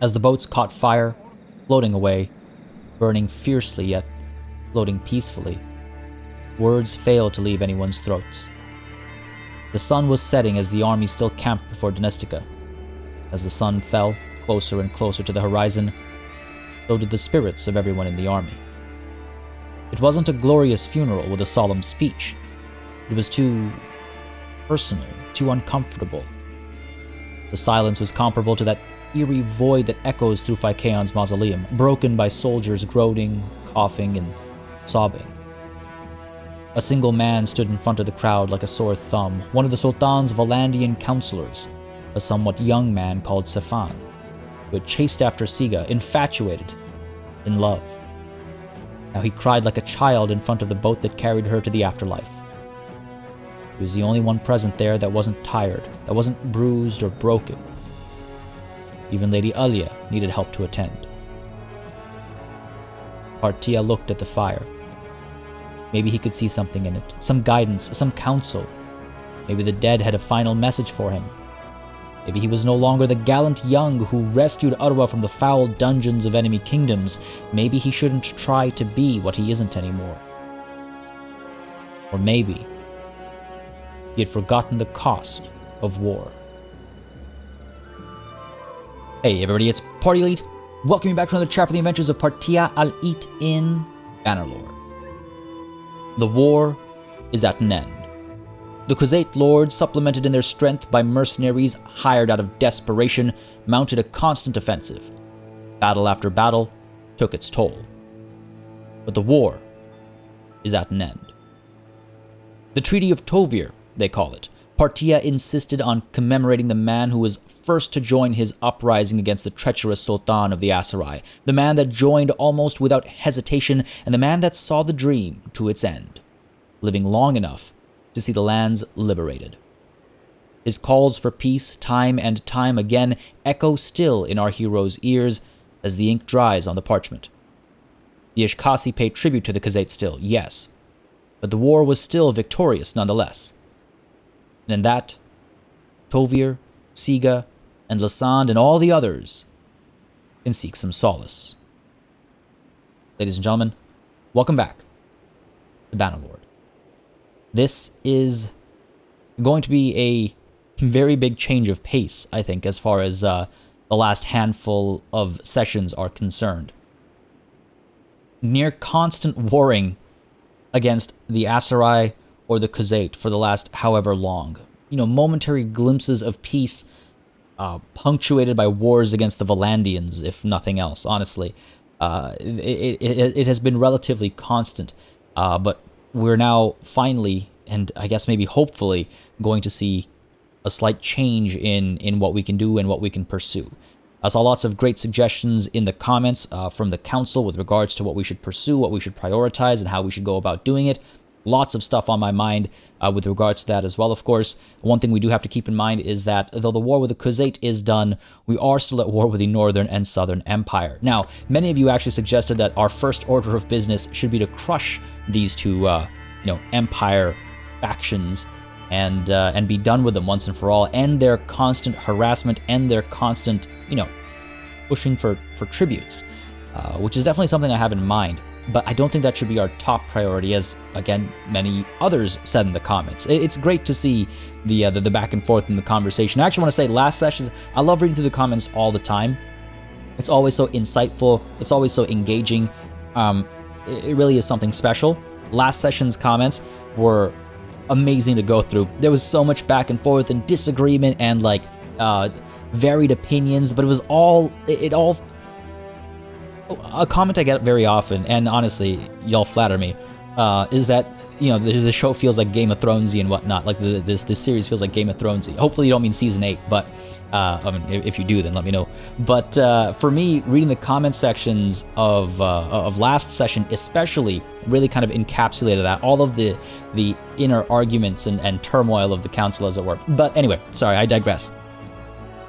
As the boats caught fire, floating away, burning fiercely yet floating peacefully, words failed to leave anyone's throats. The sun was setting as the army still camped before Donestica. As the sun fell closer and closer to the horizon, so did the spirits of everyone in the army. It wasn't a glorious funeral with a solemn speech. It was too personal, too uncomfortable. The silence was comparable to that eerie void that echoes through Phykeon's mausoleum, broken by soldiers groaning, coughing, and sobbing. A single man stood in front of the crowd like a sore thumb, one of the Sultan's Valandian counselors, a somewhat young man called Sefan, who had chased after Siga, infatuated, in love. Now he cried like a child in front of the boat that carried her to the afterlife. He was the only one present there that wasn't tired, that wasn't bruised or broken. Even Lady Alia needed help to attend. Partia looked at the fire. Maybe he could see something in it, some guidance, some counsel. Maybe the dead had a final message for him. Maybe he was no longer the gallant young who rescued Arwa from the foul dungeons of enemy kingdoms. Maybe he shouldn't try to be what he isn't anymore. Or maybe he had forgotten the cost of war. Hey everybody, it's Party Elite. Welcome you back to another chapter of the adventures of Partia al-It in Bannerlord. The war is at an end. The Khuzait lords, supplemented in their strength by mercenaries hired out of desperation, mounted a constant offensive. Battle after battle took its toll. But the war is at an end. The Treaty of Tovir, they call it. Partia insisted on commemorating the man who was first to join his uprising against the treacherous Sultan of the Aserai, the man that joined almost without hesitation, and the man that saw the dream to its end, living long enough to see the lands liberated. His calls for peace, time and time again, echo still in our hero's ears as the ink dries on the parchment. The Ishkasi pay tribute to the Khuzait still, yes, but the war was still victorious nonetheless. And in that, Tovir, Siga, and Lasand and all the others can seek some solace. Ladies and gentlemen, welcome back to Bannerlord. This is going to be a very big change of pace, I think, as far as the last handful of sessions are concerned. Near constant warring against the Aserai or the Khuzait for the last however long. Momentary glimpses of peace punctuated by wars against the Valandians, if nothing else, honestly. It has been relatively constant, but we're now finally, and I guess maybe hopefully, going to see a slight change in what we can do and what we can pursue. I saw lots of great suggestions in the comments from the council with regards to what we should pursue, what we should prioritize, and how we should go about doing it. Lots of stuff on my mind with regards to that as well, of course. One thing we do have to keep in mind is that though the war with the Khuzait is done, we are still at war with the Northern and Southern Empire. Now, many of you actually suggested that our first order of business should be to crush these two, empire factions and be done with them once and for all, end their constant harassment, end their constant, pushing for tributes, which is definitely something I have in mind. But I don't think that should be our top priority, as, again, many others said in the comments. It's great to see the back and forth in the conversation. I actually want to say, last sessions, I love reading through the comments all the time. It's always so insightful. It's always so engaging. It really is something special. Last session's comments were amazing to go through. There was so much back and forth and disagreement and, varied opinions, but it was all... A comment I get very often, and honestly, y'all flatter me, is that, the show feels like Game of Thronesy and whatnot. Like, this series feels like Game of Thronesy. Hopefully you don't mean Season 8, but, if you do, then let me know. But, for me, reading the comment sections of last session especially really kind of encapsulated that. All of the inner arguments and turmoil of the council, as it were. But anyway, sorry, I digress.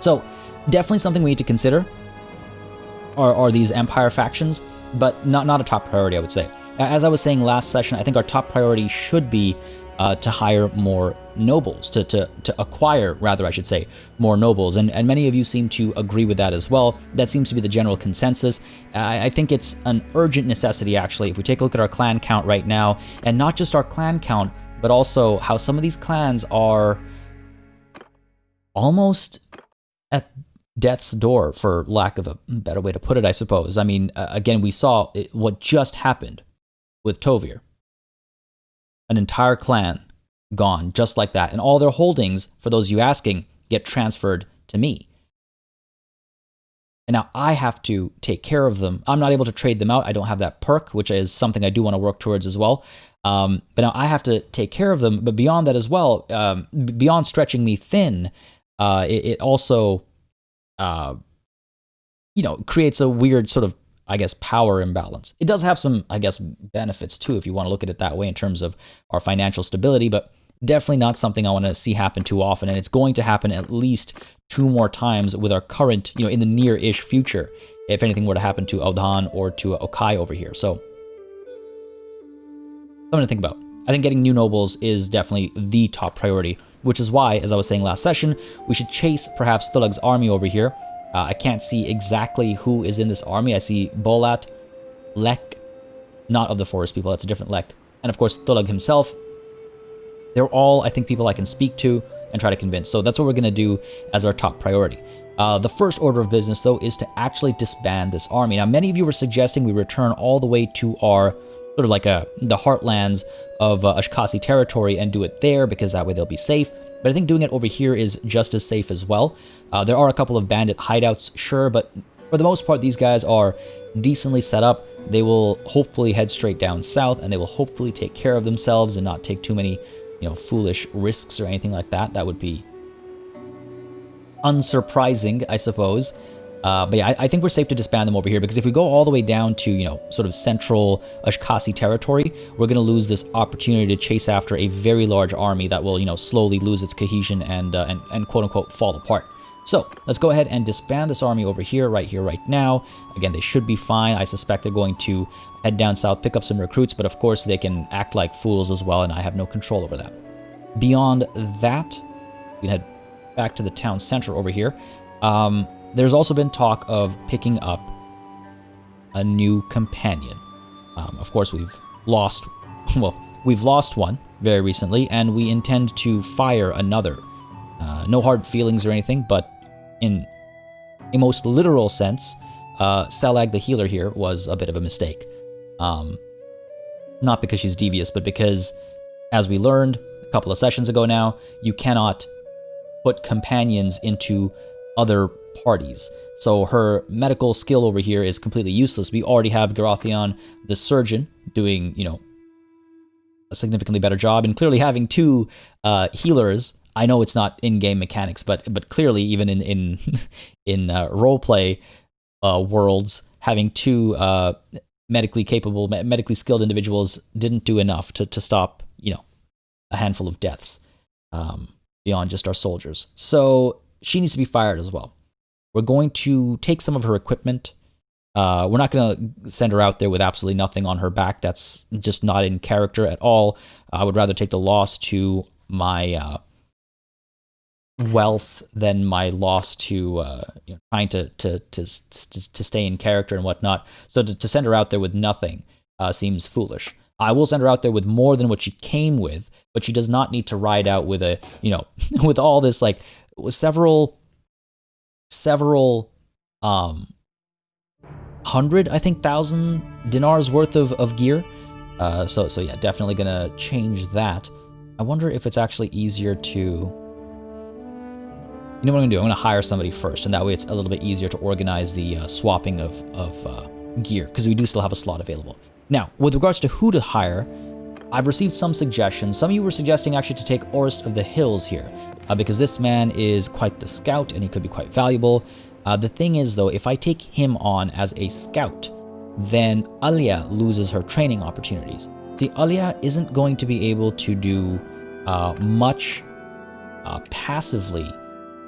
So, definitely something we need to consider. Are these Empire factions, but not a top priority, I would say. As I was saying last session, I think our top priority should be to hire more nobles, to acquire, rather, I should say, more nobles. And many of you seem to agree with that as well. That seems to be the general consensus. I think it's an urgent necessity, actually. If we take a look at our clan count right now, and not just our clan count, but also how some of these clans are almost at death's door, for lack of a better way to put it, I suppose. I mean, again, we saw what just happened with Tovir. An entire clan gone just like that. And all their holdings, for those of you asking, get transferred to me. And now I have to take care of them. I'm not able to trade them out. I don't have that perk, which is something I do want to work towards as well. But now I have to take care of them. But beyond that as well, beyond stretching me thin, it also, creates a weird sort of, I guess, power imbalance. It does have some, I guess, benefits too, if you want to look at it that way in terms of our financial stability, but definitely not something I want to see happen too often. And it's going to happen at least 2 more times with our current, in the near-ish future, if anything were to happen to Audhan or to Okai over here. So, something to think about. I think getting new nobles is definitely the top priority, which is why, as I was saying last session, we should chase perhaps Thulag's army over here. I can't see exactly who is in this army. I see Bolat, Lek, not of the forest people, that's a different Lek, and of course Thulag himself. They're all, I think, people I can speak to and try to convince. So that's what we're going to do as our top priority. The first order of business, though, is to actually disband this army. Now, many of you were suggesting we return all the way to our sort of like the heartlands of Ashkasi territory and do it there, because that way they'll be safe. But I think doing it over here is just as safe as well. There are a couple of bandit hideouts, sure, but for the most part, these guys are decently set up. They will hopefully head straight down south, and they will hopefully take care of themselves and not take too many, foolish risks or anything like that. That would be unsurprising, I suppose. But yeah, I think we're safe to disband them over here, because if we go all the way down to, sort of central Ashkasi territory, we're going to lose this opportunity to chase after a very large army that will, slowly lose its cohesion and quote-unquote fall apart. So, let's go ahead and disband this army over here, right now. Again, they should be fine. I suspect they're going to head down south, pick up some recruits, but of course they can act like fools as well, and I have no control over that. Beyond that, we can head back to the town center over here. There's also been talk of picking up a new companion. Of course, we've lost one very recently, and we intend to fire another. No hard feelings or anything, but in a most literal sense, Salag the healer here was a bit of a mistake. Not because she's devious, but because, as we learned a couple of sessions ago now, you cannot put companions into other parties. So her medical skill over here is completely useless. We already have Garathion, the surgeon, doing, a significantly better job, and clearly having 2 healers. I know it's not in-game mechanics, but clearly even in roleplay worlds, having 2 medically capable, medically skilled individuals didn't do enough to stop, a handful of deaths beyond just our soldiers. So she needs to be fired as well. We're going to take some of her equipment. We're not going to send her out there with absolutely nothing on her back. That's just not in character at all. I would rather take the loss to my wealth than my loss to trying to stay in character and whatnot. So to send her out there with nothing seems foolish. I will send her out there with more than what she came with, but she does not need to ride out with a with all this, like, several 100,000 dinars worth of gear. So yeah, definitely gonna change that. I wonder if it's actually easier to. You know what I'm gonna do? I'm gonna hire somebody first, and that way it's a little bit easier to organize the swapping of gear, because we do still have a slot available. Now, with regards to who to hire, I've received some suggestions. Some of you were suggesting actually to take Orist of the Hills here, because this man is quite the scout and he could be quite valuable. The thing is, though, if I take him on as a scout, then Alia loses her training opportunities. See, Alia isn't going to be able to do much passively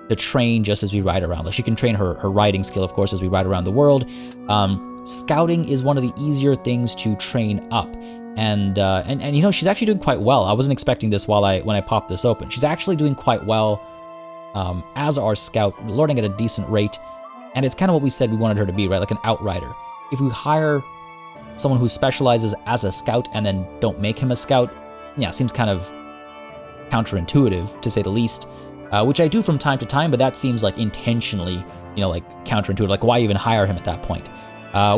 to train just as we ride around. Like, she can train her riding skill, of course, as we ride around the world. scouting is one of the easier things to train up. And you know, she's actually doing quite well. I wasn't expecting this when I popped this open. She's actually doing quite well as our scout, lording at a decent rate. And it's kind of what we said we wanted her to be, right? Like an outrider. If we hire someone who specializes as a scout and then don't make him a scout, yeah, seems kind of counterintuitive, to say the least. Which I do from time to time, but that seems like intentionally, you know, like counterintuitive. Like, why even hire him at that point?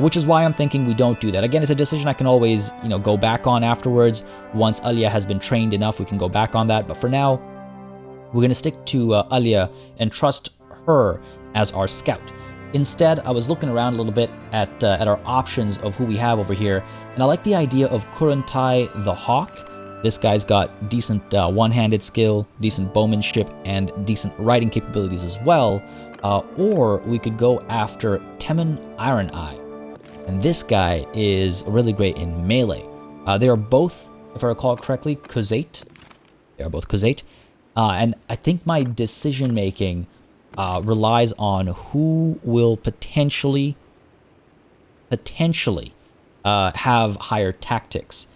Which is why I'm thinking we don't do that. Again, it's a decision I can always, you know, go back on afterwards. Once Alia has been trained enough, we can go back on that. But for now, we're going to stick to Alia and trust her as our scout. Instead, I was looking around a little bit at our options of who we have over here, and I like the idea of Kurentai the Hawk. This guy's got decent one-handed skill, decent bowmanship, and decent riding capabilities as well. Or we could go after Temmen Iron Eye. And this guy is really great in melee. They are both, if I recall correctly, Khuzait. They are both Khuzait. And I think my decision-making relies on who will potentially have higher tactics.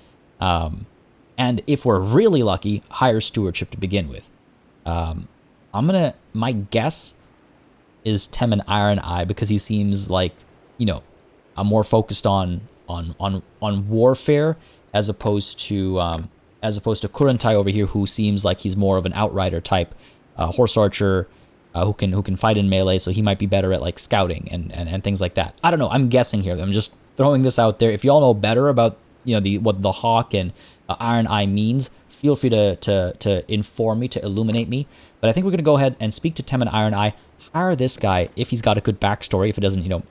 And if we're really lucky, higher stewardship to begin with. My guess is Temmen Iron Eye, because he seems like, you know, I'm more focused on warfare as opposed to Kurentai over here, who seems like he's more of an outrider type, horse archer, who can fight in melee, so he might be better at like scouting and things like that. I don't know. I'm guessing here. I'm just throwing this out there. If y'all know better about, you know, what the Hawk and Iron Eye means, feel free to inform me, to illuminate me. But I think we're gonna go ahead and speak to Temmen Iron Eye. Hire this guy if he's got a good backstory. If it doesn't, you know,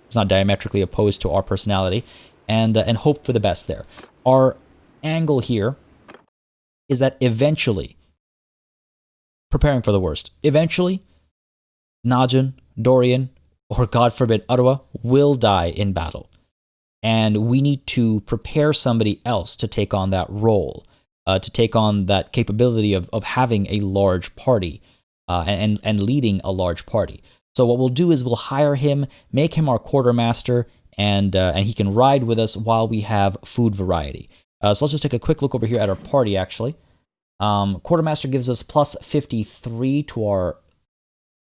it's not diametrically opposed to our personality, and hope for the best there. Our angle here is that eventually, preparing for the worst, eventually, Najin, Dorian, or God forbid, Arwa will die in battle. And we need to prepare somebody else to take on that role, to take on that capability of having a large party, and leading a large party. So what we'll do is we'll hire him, make him our quartermaster, and he can ride with us while we have food variety. So let's just take a quick look over here at our party, actually. Quartermaster gives us plus 53 to our...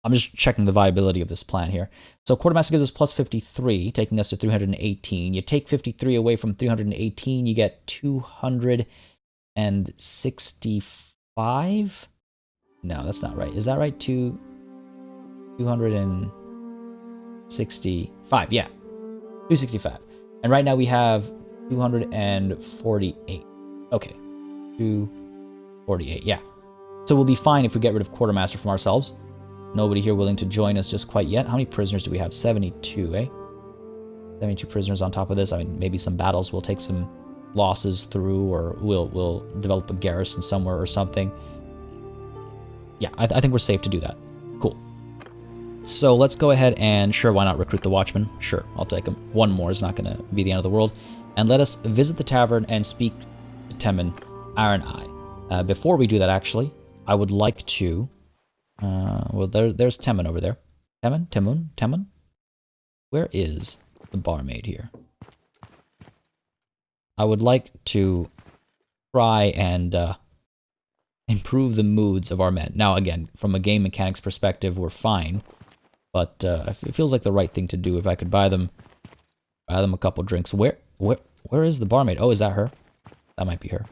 I'm just checking the viability of this plan here. So Quartermaster gives us plus 53, taking us to 318. You take 53 away from 318, you get 265? No, that's not right. Is that right? 265. Yeah. 265. And right now we have 248. Okay. 248. Yeah. So we'll be fine if we get rid of Quartermaster from ourselves. Nobody here willing to join us just quite yet. How many prisoners do we have? 72, eh? 72 prisoners on top of this. I mean, maybe some battles. We'll take some losses through, or we'll develop a garrison somewhere or something. Yeah, I think we're safe to do that. Cool. So let's go ahead and, sure, why not recruit the watchman? Sure, I'll take him. One more is not going to be the end of the world. And let us visit the tavern and speak to Temmen Iron Eye. Before we do that, actually, I would like to... well, there's Temmen over there. Temmen? Where is the barmaid here? I would like to try and improve the moods of our men. Now, again, from a game mechanics perspective, we're fine, but it feels like the right thing to do if I could buy them a couple drinks. Where is the barmaid? Oh, is that her? That might be her.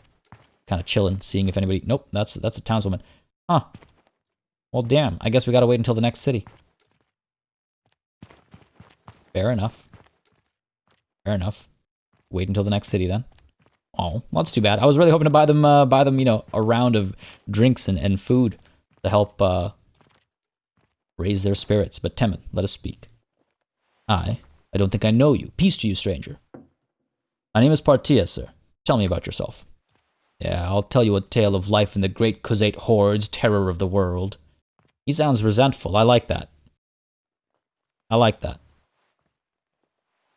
Kind of chilling, seeing if anybody... Nope, that's a townswoman. Huh. Well, damn. I guess we gotta wait until the next city. Fair enough. Fair enough. Wait until the next city, then. Oh, well, that's too bad. I was really hoping to buy them, you know, a round of drinks and food to help raise their spirits. But Temmen, let us speak. I don't think I know you. Peace to you, stranger. My name is Partia, sir. Tell me about yourself. Yeah, I'll tell you a tale of life in the great Khuzait hordes, terror of the world. He sounds resentful. I like that.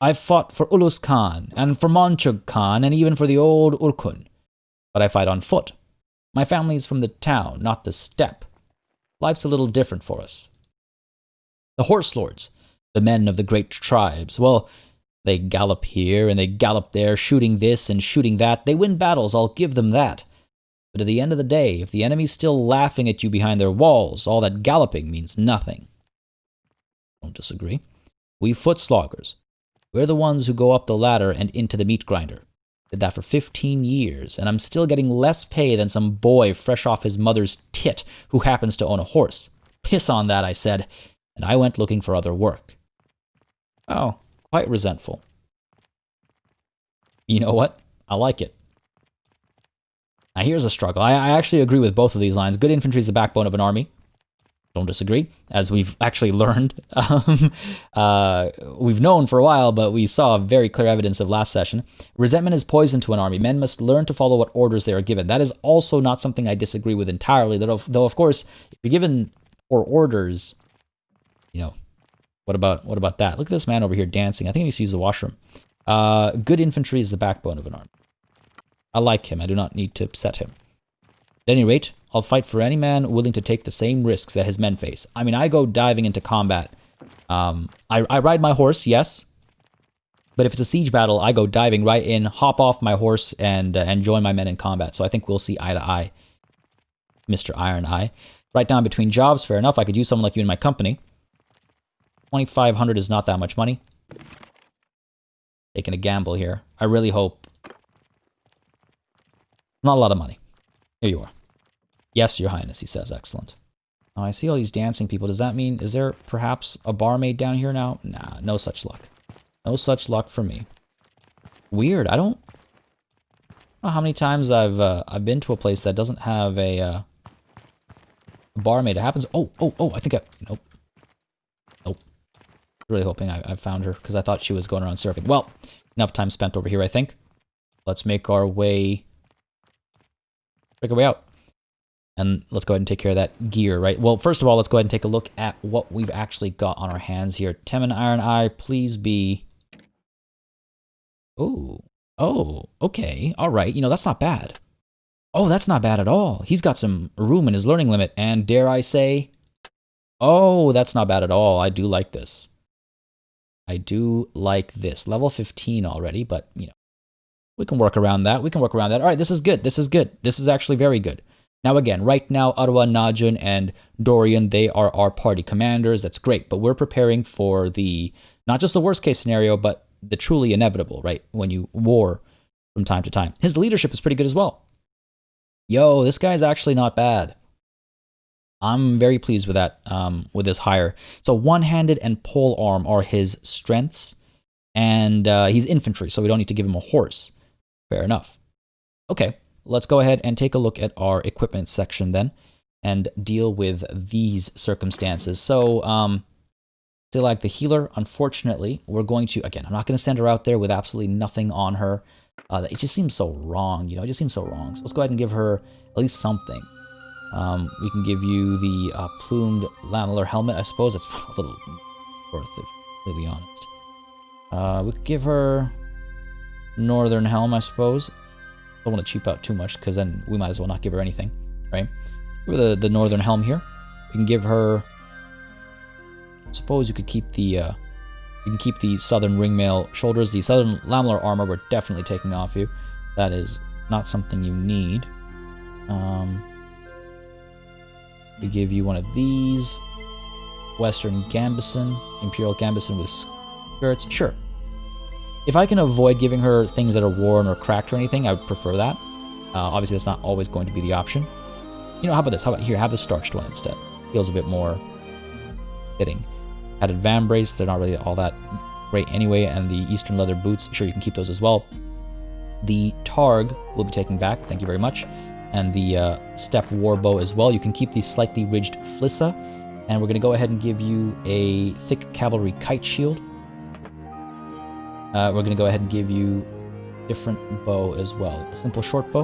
I've fought for Ulus Khan, and for Monchug Khan, and even for the old Urkun. But I fight on foot. My family's from the town, not the steppe. Life's a little different for us. The horse lords, the men of the great tribes, well, They gallop here and they gallop there, shooting this and shooting that. They win battles, I'll give them that. But at the end of the day, if the enemy's still laughing at you behind their walls, all that galloping means nothing. Don't disagree. We foot sloggers. We're the ones who go up the ladder and into the meat grinder. Did that for 15 years, and I'm still getting less pay than some boy fresh off his mother's tit who happens to own a horse. Piss on that, I said, and I went looking for other work. Oh, quite resentful. You know what? I like it. Now here's a struggle. I actually agree with both of these lines. Good infantry is the backbone of an army. Don't disagree, as we've actually learned. We've known for a while, but we saw very clear evidence of last session. Resentment is poison to an army. Men must learn to follow what orders they are given. That is also not something I disagree with entirely, though of course, if you're given poor orders, you know, what about that? Look at this man over here dancing. I think he needs to use the washroom. Good infantry is the backbone of an army. I like him. I do not need to upset him. At any rate, I'll fight for any man willing to take the same risks that his men face. I mean, I go diving into combat. I ride my horse, yes. But if it's a siege battle, I go diving right in, hop off my horse, and join my men in combat. So I think we'll see eye to eye, Mr. Iron Eye. Right down between jobs, fair enough. I could use someone like you in my company. 2,500 is not that much money. Taking a gamble here. I really hope. Not a lot of money. Here you are. Yes, Your Highness, he says. Excellent. Now, I see all these dancing people. Does that mean, is there perhaps a barmaid down here now? Nah, no such luck. No such luck for me. Weird. I don't know how many times I've been to a place that doesn't have a barmaid. It happens. Oh, I think nope. Really hoping I found her, because I thought she was going around surfing. Well, enough time spent over here, I think. Let's make our way out. And let's go ahead and take care of that gear, right? Well, first of all, let's go ahead and take a look at what we've actually got on our hands here. Temin Iron Eye, please be... Oh, okay. All right. You know, that's not bad. Oh, that's not bad at all. He's got some room in his learning limit. And dare I say... Oh, that's not bad at all. I do like this. I do like this. Level 15 already, but, you know, we can work around that. All right, this is good. This is actually very good. Now, again, right now, Arwa, Najun, and Dorian, they are our party commanders. That's great, but we're preparing for the, not just the worst case scenario, but the truly inevitable, right? When you war from time to time. His leadership is pretty good as well. Yo, this guy's actually not bad. I'm very pleased with that, with this hire. So one-handed and pole arm are his strengths, and he's infantry, so we don't need to give him a horse. Fair enough. Okay, let's go ahead and take a look at our equipment section then, and deal with these circumstances. So, say like the healer, unfortunately, we're going to, again, I'm not going to send her out there with absolutely nothing on her. It just seems so wrong, you know, it just seems so wrong. So let's go ahead and give her at least something. We can give you the plumed lamellar helmet. I suppose it's a little worth it, to be honest. We could give her northern helm, I suppose. Don't want to cheap out too much, because then we might as well not give her anything, right? Give her the northern helm here. We can give her. I suppose you could keep the. You can keep the southern ringmail shoulders. The southern lamellar armor we're definitely taking off you. That is not something you need. We give you one of these. Western Gambison. Imperial Gambison with skirts. Sure. If I can avoid giving her things that are worn or cracked or anything, I would prefer that. Obviously, that's not always going to be the option. You know, how about this? How about here? Have the starched one instead. Feels a bit more fitting. Added vambrace. They're not really all that great anyway. And the Eastern leather boots. Sure, you can keep those as well. The Targ will be taken back. Thank you very much. And the Steppe Warbow as well. You can keep the slightly ridged Flissa. And we're going to go ahead and give you a thick cavalry kite shield. We're going to go ahead and give you a different bow as well. A simple short bow.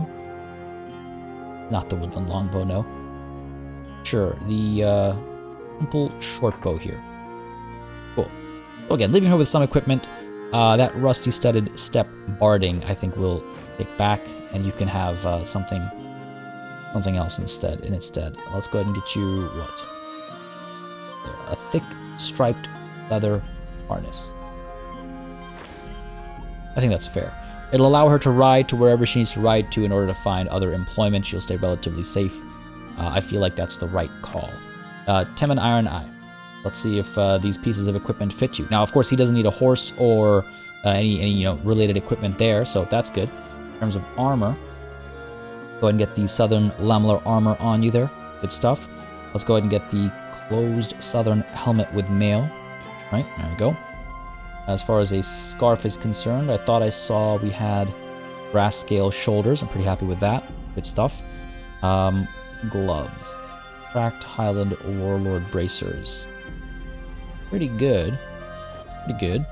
Not the woodland longbow, no. Sure, the simple short bow here. Cool. So again, leaving her with some equipment. That rusty studded steppe barding, I think we'll take back, and you can have something else instead. Let's go ahead and get you what? A thick striped leather harness. I think that's fair. It'll allow her to ride to wherever she needs to ride to in order to find other employment. She'll stay relatively safe. I feel like that's the right call. Temin Iron Eye. Let's see if these pieces of equipment fit you. Now, of course, he doesn't need a horse or any related equipment there, so that's good. In terms of armor, go ahead and get the Southern Lamellar armor on you there. Good stuff. Let's go ahead and get the closed Southern helmet with mail. Right, there we go. As far as a scarf is concerned, I thought I saw we had brass scale shoulders. I'm pretty happy with that. Good stuff. Gloves. Cracked Highland Warlord bracers. Pretty good. Pretty good.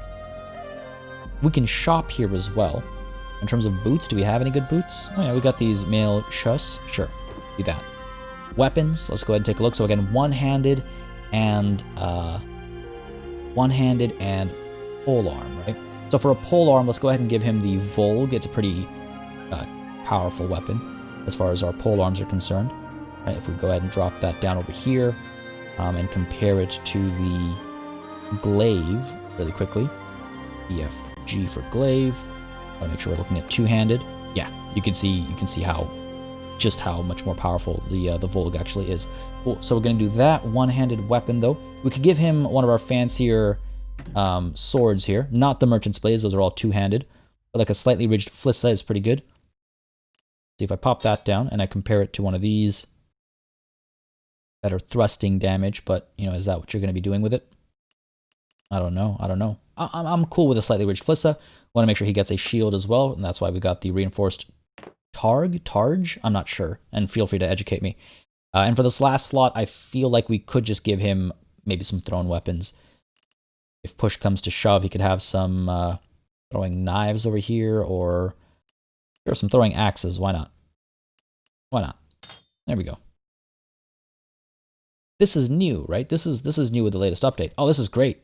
We can shop here as well. In terms of boots, do we have any good boots? Oh yeah, we got these mail shoes. Sure, do that. Weapons, let's go ahead and take a look. So again, one-handed and polearm, right? So for a polearm, let's go ahead and give him the Volg. It's a pretty powerful weapon as far as our polearms are concerned. Right, if we go ahead and drop that down over here and compare it to the glaive really quickly. EFG for glaive. I want to make sure we're looking at two-handed. Yeah, you can see just how much more powerful the Volg actually is. Cool. So we're going to do that one-handed weapon though. We could give him one of our fancier swords here, not the Merchant's Blades. Those are all two-handed, but like a slightly ridged Flissa is pretty good. See if I pop that down and I compare it to one of these. Better thrusting damage, but is that what you're going to be doing with it? I don't know. I'm cool with a slightly ridged Flissa. Want to make sure he gets a shield as well, and that's why we got the reinforced Targe? I'm not sure, and feel free to educate me. And for this last slot, I feel like we could just give him maybe some thrown weapons. If push comes to shove, he could have some throwing knives over here, or sure, some throwing axes. Why not? Why not? There we go. This is new, right? This is new with the latest update. Oh, this is great.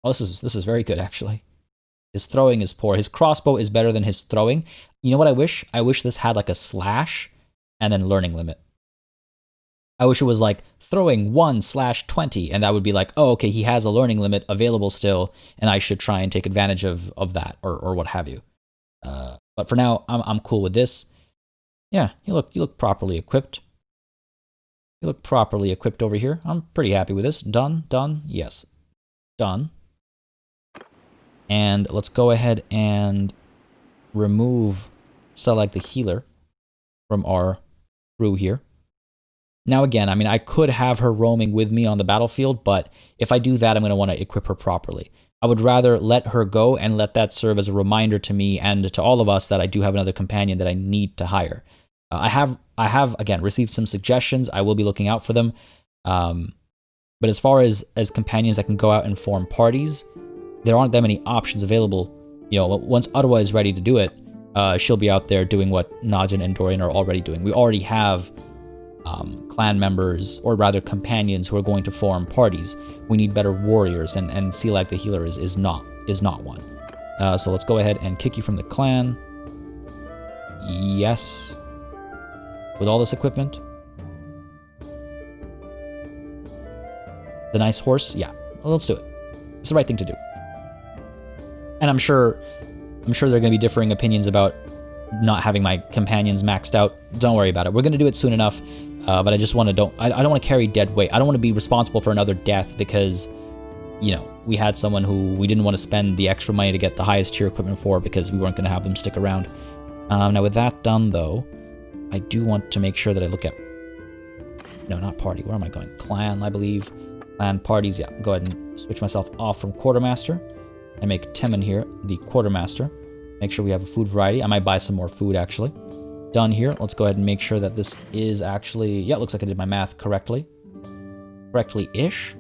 Oh, this is very good, actually. His throwing is poor. His crossbow is better than his throwing. You know what I wish? I wish this had like a slash and then learning limit. I wish it was like throwing 1/20, and that would be like, oh, okay, he has a learning limit available still, and I should try and take advantage of that, or what have you. But for now, I'm cool with this. Yeah, you look properly equipped. You look properly equipped over here. I'm pretty happy with this. Done, yes. Done. And let's go ahead and remove Select the Healer from our crew here. Now again, I mean, I could have her roaming with me on the battlefield, but if I do that, I'm going to want to equip her properly. I would rather let her go and let that serve as a reminder to me and to all of us that I do have another companion that I need to hire. I have again received some suggestions. I will be looking out for them. But as far as companions that can go out and form parties, there aren't that many options available. Once Ottawa is ready to do it, she'll be out there doing what Najin and Dorian are already doing. We already have clan members, or rather companions, who are going to form parties. We need better warriors, and Selag the Healer is not one. So let's go ahead and kick you from the clan. Yes. With all this equipment. The nice horse? Yeah. Well, let's do it. It's the right thing to do. And I'm sure there are going to be differing opinions about not having my companions maxed out. Don't worry about it. We're going to do it soon enough. But I just want to I don't want to carry dead weight. I don't want to be responsible for another death because, we had someone who we didn't want to spend the extra money to get the highest tier equipment for because we weren't going to have them stick around. Now with that done though, I do want to make sure that I look at, no, not party. Where am I going? Clan, I believe. Clan parties. Yeah, go ahead and switch myself off from quartermaster and make Temin here the quartermaster. Make sure we have a food variety. I might buy some more food actually. Done here. Let's go ahead and make sure that this is actually, yeah, it looks like I did my math correctly. Correctly-ish.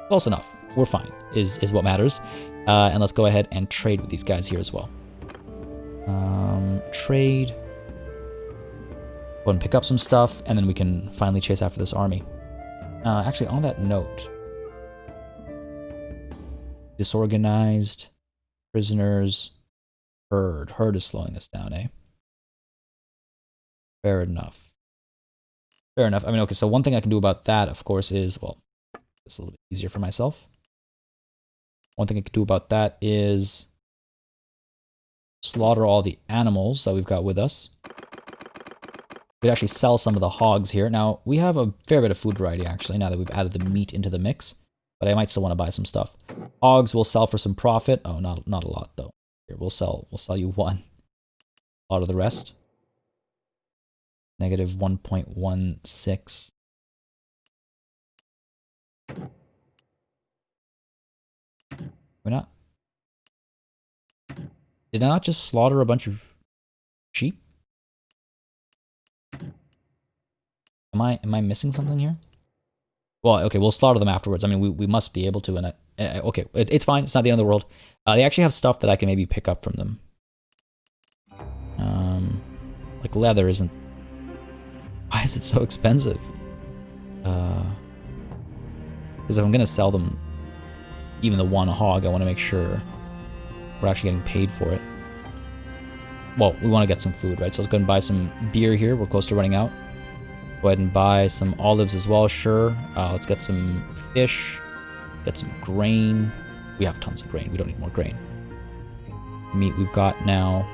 Close enough. We're fine, is what matters. And let's go ahead and trade with these guys here as well. Trade. Go ahead and pick up some stuff, and then we can finally chase after this army. Actually, on that note, disorganized, prisoners, herd. Herd is slowing this down, eh? Fair enough. Fair enough. I mean, okay, so one thing I can do about that, of course, is, well, it's a little bit easier for myself. One thing I can do about that is slaughter all the animals that we've got with us. We could actually sell some of the hogs here. Now, we have a fair bit of food variety, actually, now that we've added the meat into the mix. But I might still want to buy some stuff. Hogs we'll sell for some profit. Oh, not a lot, though. Here, we'll sell you one. Out of the rest. Negative 1.16. We're not... Did I not just slaughter a bunch of sheep? Am I missing something here? Well, okay, we'll slaughter them afterwards. I mean, we must be able to, and okay, it's fine. It's not the end of the world. They actually have stuff that I can maybe pick up from them. Like leather isn't... Why is it so expensive? Because if I'm gonna sell them, even the one hog, I want to make sure we're actually getting paid for it. Well, we want to get some food, right? So let's go and buy some beer here. We're close to running out. Go ahead and buy some olives as well, sure. Let's get some fish, get some grain. We have tons of grain. We don't need more grain. Meat we've got now.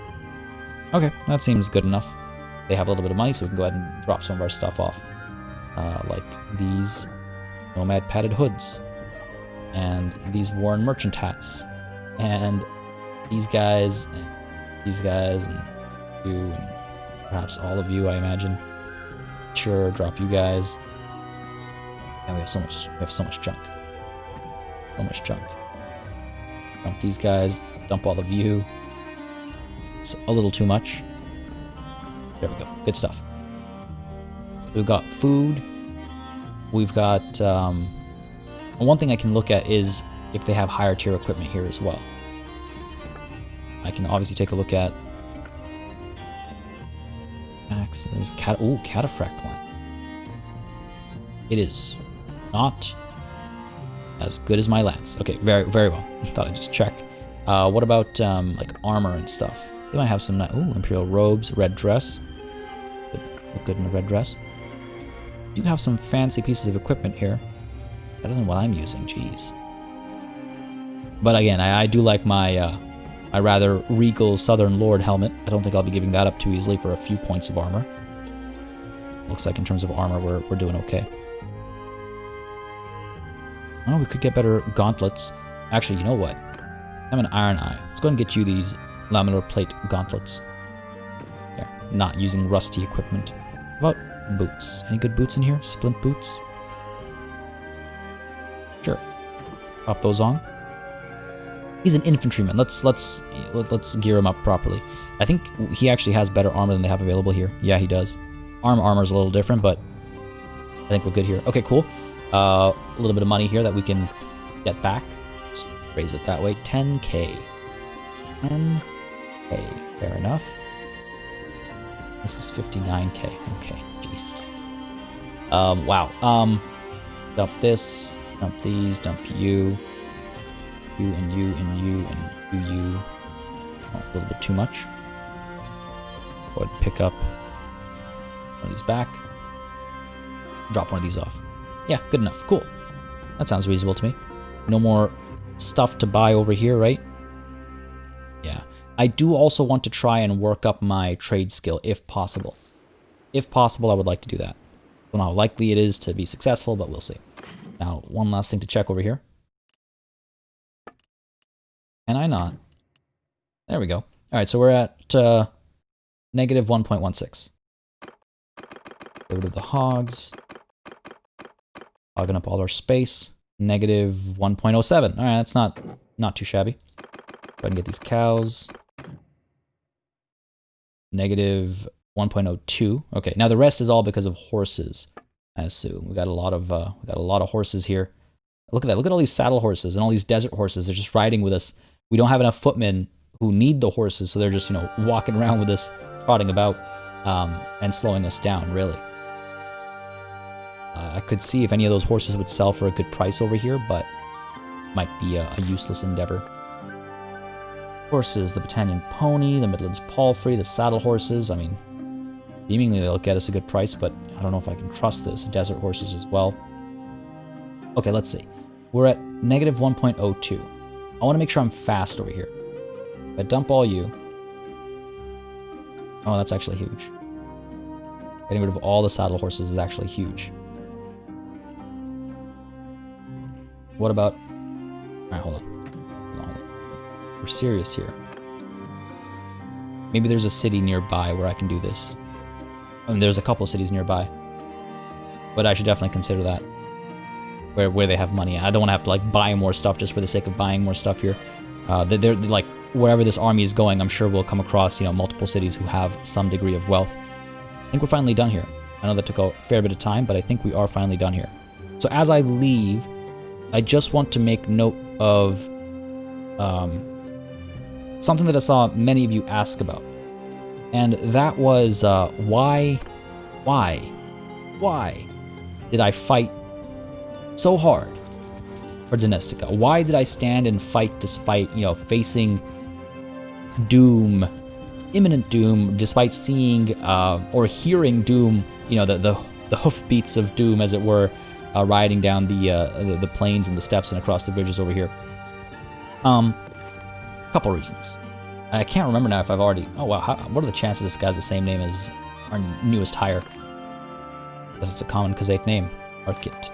Okay, that seems good enough. They have a little bit of money, so we can go ahead and drop some of our stuff off. Like these nomad padded hoods. And these worn merchant hats. And these guys, and these guys, and you, and perhaps all of you, I imagine. Sure, drop you guys. And we have so much junk. So much junk. Dump these guys, dump all of you. It's a little too much. There we go. Good stuff. We've got food. We've got one thing I can look at is if they have higher tier equipment here as well. I can obviously take a look at axes. Cataphract one. It is not as good as my lance. Okay, very well. Thought I'd just check. What about like armor and stuff? They might have some. Imperial robes, red dress. Look good in a red dress. Do have some fancy pieces of equipment here. Better than what I'm using. Jeez. But again, I do like my my rather regal Southern Lord helmet. I don't think I'll be giving that up too easily for a few points of armor. Looks like in terms of armor, we're doing okay. Oh, we could get better gauntlets. Actually, you know what? I'm an Iron Eye. Let's go ahead and get you these laminar plate gauntlets. Yeah, not using rusty equipment. How about boots? Any good boots in here? Splint boots? Sure. Pop those on. He's an infantryman. Let's gear him up properly. I think he actually has better armor than they have available here. Yeah, he does. Armor's a little different, but I think we're good here. Okay, cool. A little bit of money here that we can get back. Let's phrase it that way. 10k. 10k. Fair enough. This is 59k. Okay. Jesus. Wow. Dump this. Dump these. Dump you. You and you and you and you. Oh, a little bit too much. Go ahead and pick up one of these back. Drop one of these off. Yeah, good enough. Cool. That sounds reasonable to me. No more stuff to buy over here, right? Yeah. I do also want to try and work up my trade skill if possible. If possible, I would like to do that. I don't know how likely it is to be successful, but we'll see. Now, one last thing to check over here. Can I not? There we go. Alright, so we're at negative 1.16. Get rid of the hogs. Hogging up all our space. Negative 1.07. Alright, that's not too shabby. Go ahead and get these cows. Negative 1.02. Okay, now the rest is all because of horses, I assume. We got a lot of horses here. Look at that. Look at all these saddle horses and all these desert horses. They're just riding with us. We don't have enough footmen who need the horses, so they're just, walking around with us, trotting about, and slowing us down, really. I could see if any of those horses would sell for a good price over here, but might be a useless endeavor. Horses, the Britannian pony, the Midlands palfrey, the saddle horses. I mean, seemingly they'll get us a good price, but I don't know if I can trust this. Desert horses as well. Okay, let's see. We're at negative 1.02. I want to make sure I'm fast over here. If I dump all you, Oh, that's actually huge. Getting rid of all the saddle horses is actually huge. What about... Alright, hold on. We're serious here. Maybe there's a city nearby where I can do this. I mean, there's a couple of cities nearby. But I should definitely consider that. Where they have money. I don't want to have to, like, buy more stuff just for the sake of buying more stuff here. They're like, wherever this army is going, I'm sure we'll come across, you know, multiple cities who have some degree of wealth. I think we're finally done here. I know that took a fair bit of time, but I think we are finally done here. So as I leave, I just want to make note of something that I saw many of you ask about. And that was, why did I fight so hard for Dinestica? Why did I stand and fight despite, you know, facing doom, imminent doom, despite seeing or hearing doom, you know, the hoofbeats of doom, as it were, riding down the plains and the steps and across the bridges over here? Couple reasons. I can't remember now if I've already... Oh, wow. What are the chances this guy's the same name as our newest hire? Because it's a common Khazate name. Arkit.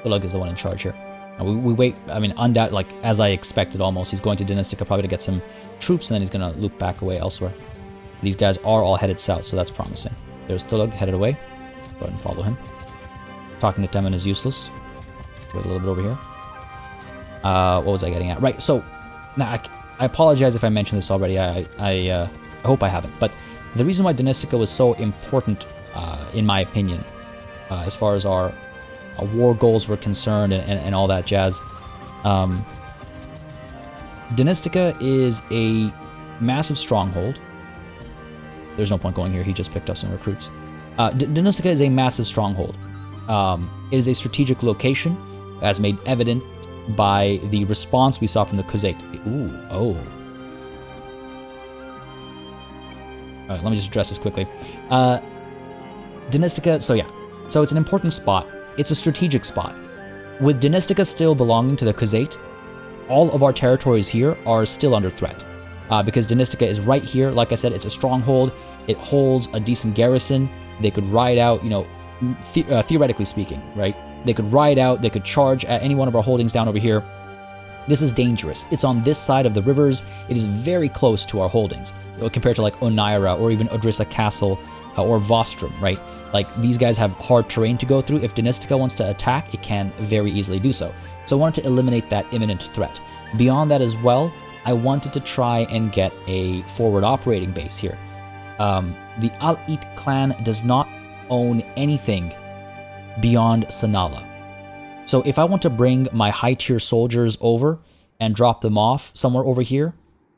Tulug is the one in charge here. Now we wait... I mean, undoubtedly, like, as I expected almost, he's going to Dinestica probably to get some troops, and then he's going to loop back away elsewhere. These guys are all headed south, so that's promising. There's Tulug headed away. Go ahead and follow him. Talking to Temen is useless. Wait a little bit over here. What was I getting at? Right, so... Now, I apologize if I mentioned this already. I hope I haven't. But the reason why Dinestica was so important, in my opinion, as far as our war goals were concerned and all that jazz, Dinestica is a massive stronghold. There's no point going here. He just picked up some recruits. Dinestica is a massive stronghold. It is a strategic location, as made evident by the response we saw from the Khazate. Ooh, oh. Alright, let me just address this quickly. Dinestica, so yeah. So it's an important spot. It's a strategic spot. With Dinestica still belonging to the Khazate, all of our territories here are still under threat. Because Dinestica is right here. Like I said, it's a stronghold. It holds a decent garrison. They could ride out, you know, theoretically speaking, right? They could ride out, they could charge at any one of our holdings down over here. This is dangerous. It's on this side of the rivers. It is very close to our holdings, compared to like Oneira or even Odrissa Castle or Vostrum, right? Like, these guys have hard terrain to go through. If Dinestica wants to attack, it can very easily do so. So I wanted to eliminate that imminent threat. Beyond that as well, I wanted to try and get a forward operating base here. The Al-Eat clan does not own anything beyond Sanala. So if I want to bring my high-tier soldiers over and drop them off somewhere over here,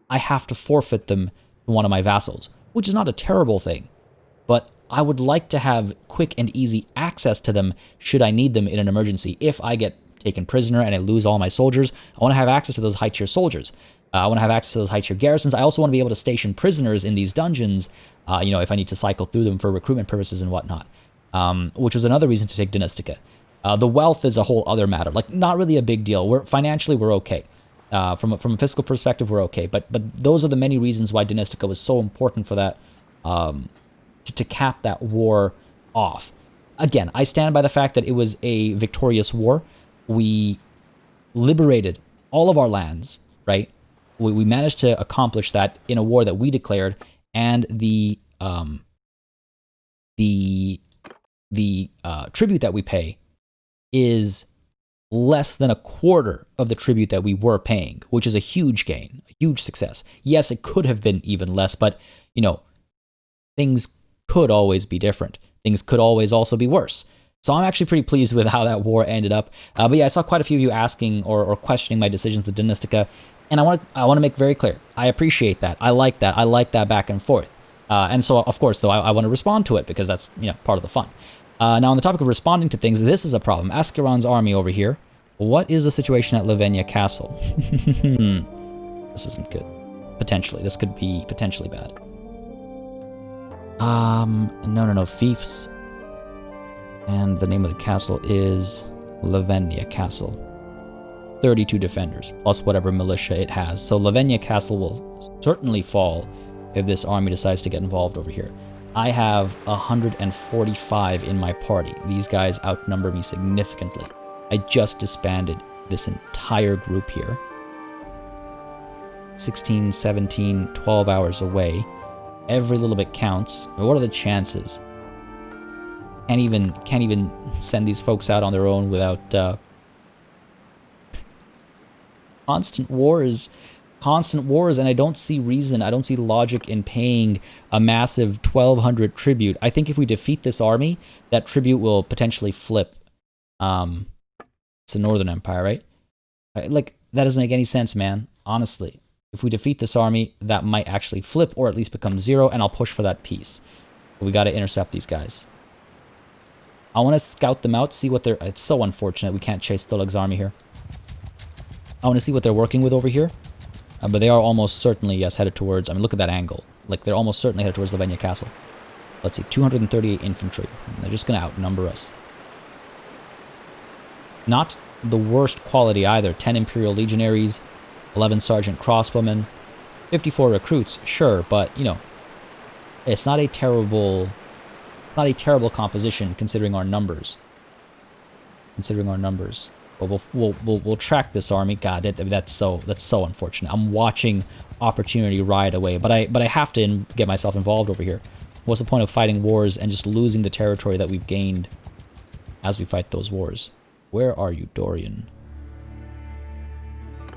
I have to forfeit them to one of my vassals, which is not a terrible thing, but I would like to have quick and easy access to them should I need them in an emergency. If I get taken prisoner and I lose all my soldiers, I want to have access to those high-tier soldiers. I want to have access to those high-tier garrisons. I also want to be able to station prisoners in these dungeons, you know, if I need to cycle through them for recruitment purposes and whatnot. Which was another reason to take Dinestica. The wealth is a whole other matter. Like, not really a big deal. Financially, we're okay. From a fiscal perspective, we're okay. But those are the many reasons why Dinestica was so important for that, to cap that war off. Again, I stand by the fact that it was a victorious war. We liberated all of our lands, right? We managed to accomplish that in a war that we declared, and the tribute that we pay is less than a quarter of the tribute that we were paying, which is a huge gain, a huge success. Yes, it could have been even less, but, you know, things could always be different. Things could always also be worse. So I'm actually pretty pleased with how that war ended up. But yeah, I saw quite a few of you asking or questioning my decisions with Dinestica, and I want to make very clear, I appreciate that. I like that. I like that back and forth. And so, of course, though, I want to respond to it because that's, you know, part of the fun. Now, on the topic of responding to things, this is a problem. Ascaron's army over here. What is the situation at Lavenia Castle? This isn't good. Potentially. This could be potentially bad. No. Fiefs. And the name of the castle is Lavenia Castle. 32 defenders, plus whatever militia it has. So Lavenia Castle will certainly fall if this army decides to get involved over here. I have 145 in my party. These guys outnumber me significantly. I just disbanded this entire group here. 16, 17, 12 hours away. Every little bit counts. I mean, what are the chances? Can't even send these folks out on their own without constant wars, and I don't see reason, I don't see logic in paying a massive 1,200 tribute. I think if we defeat this army, that tribute will potentially flip. It's the Northern Empire, right? Like, that doesn't make any sense, man. Honestly, if we defeat this army, that might actually flip, or at least become 0, and I'll push for that peace. But we got to intercept these guys. I want to scout them out, see what they're... It's so unfortunate we can't chase Stoleg's army here. I want to see what they're working with over here. But they are almost certainly, yes, headed towards... I mean, look at that angle. Like, they're almost certainly headed towards Lavenia Castle. Let's see, 238 infantry. They're just going to outnumber us. Not the worst quality either. 10 Imperial Legionaries, 11 Sergeant Crossbowmen, 54 recruits, sure, but, you know, it's not a terrible composition considering our numbers. But we'll track this army. God, that's so unfortunate. I'm watching opportunity ride away, but I have to get myself involved over here. What's the point of fighting wars and just losing the territory that we've gained as we fight those wars? Where are you, Dorian?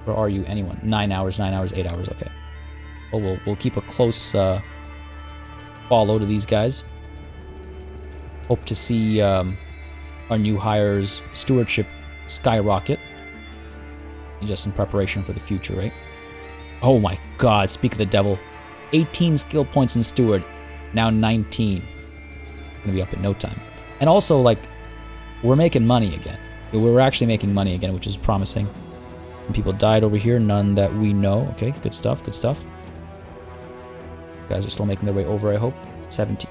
Where are you, anyone? 9 hours, 8 hours, okay. Well, we'll keep a close follow to these guys. Hope to see our new hires' stewardship skyrocket. Just in preparation for the future, right? Oh my god, speak of the devil. 18 skill points in steward. Now 19. Gonna be up in no time. And also, like, we're making money again. We're actually making money again, which is promising. Some people died over here, none that we know. Okay, good stuff, good stuff. You guys are still making their way over, I hope. 17.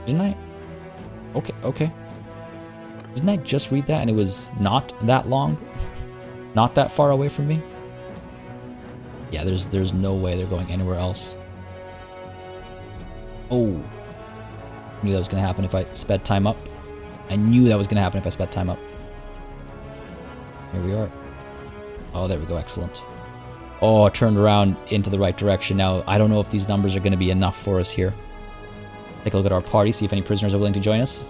Didn't I? Okay. Didn't I just read that and it was not that long? Not that far away from me? Yeah, there's no way they're going anywhere else. Oh. I knew that was going to happen if I sped time up. I knew that was going to happen if I sped time up. Here we are. Oh, there we go. Excellent. Oh, turned around into the right direction. Now, I don't know if these numbers are going to be enough for us here. Take a look at our party, see if any prisoners are willing to join us.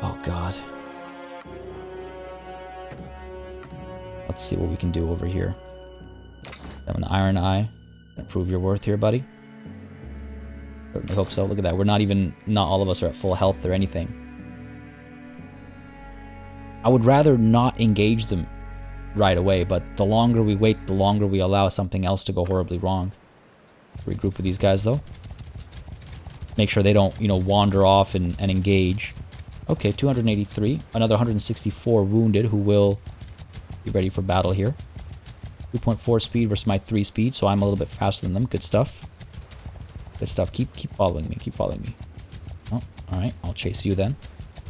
Oh, God. Let's see what we can do over here. Have an Iron Eye. Prove your worth here, buddy. Certainly hope so. Look at that. Not all of us are at full health or anything. I would rather not engage them right away, but the longer we wait, the longer we allow something else to go horribly wrong. Regroup with these guys, though. Make sure they don't, wander off and engage. Okay, 283. Another 164 wounded who will be ready for battle here. 2.4 speed versus my 3 speed, so I'm a little bit faster than them. Good stuff. Good stuff. Keep following me. Keep following me. Oh, alright. I'll chase you then.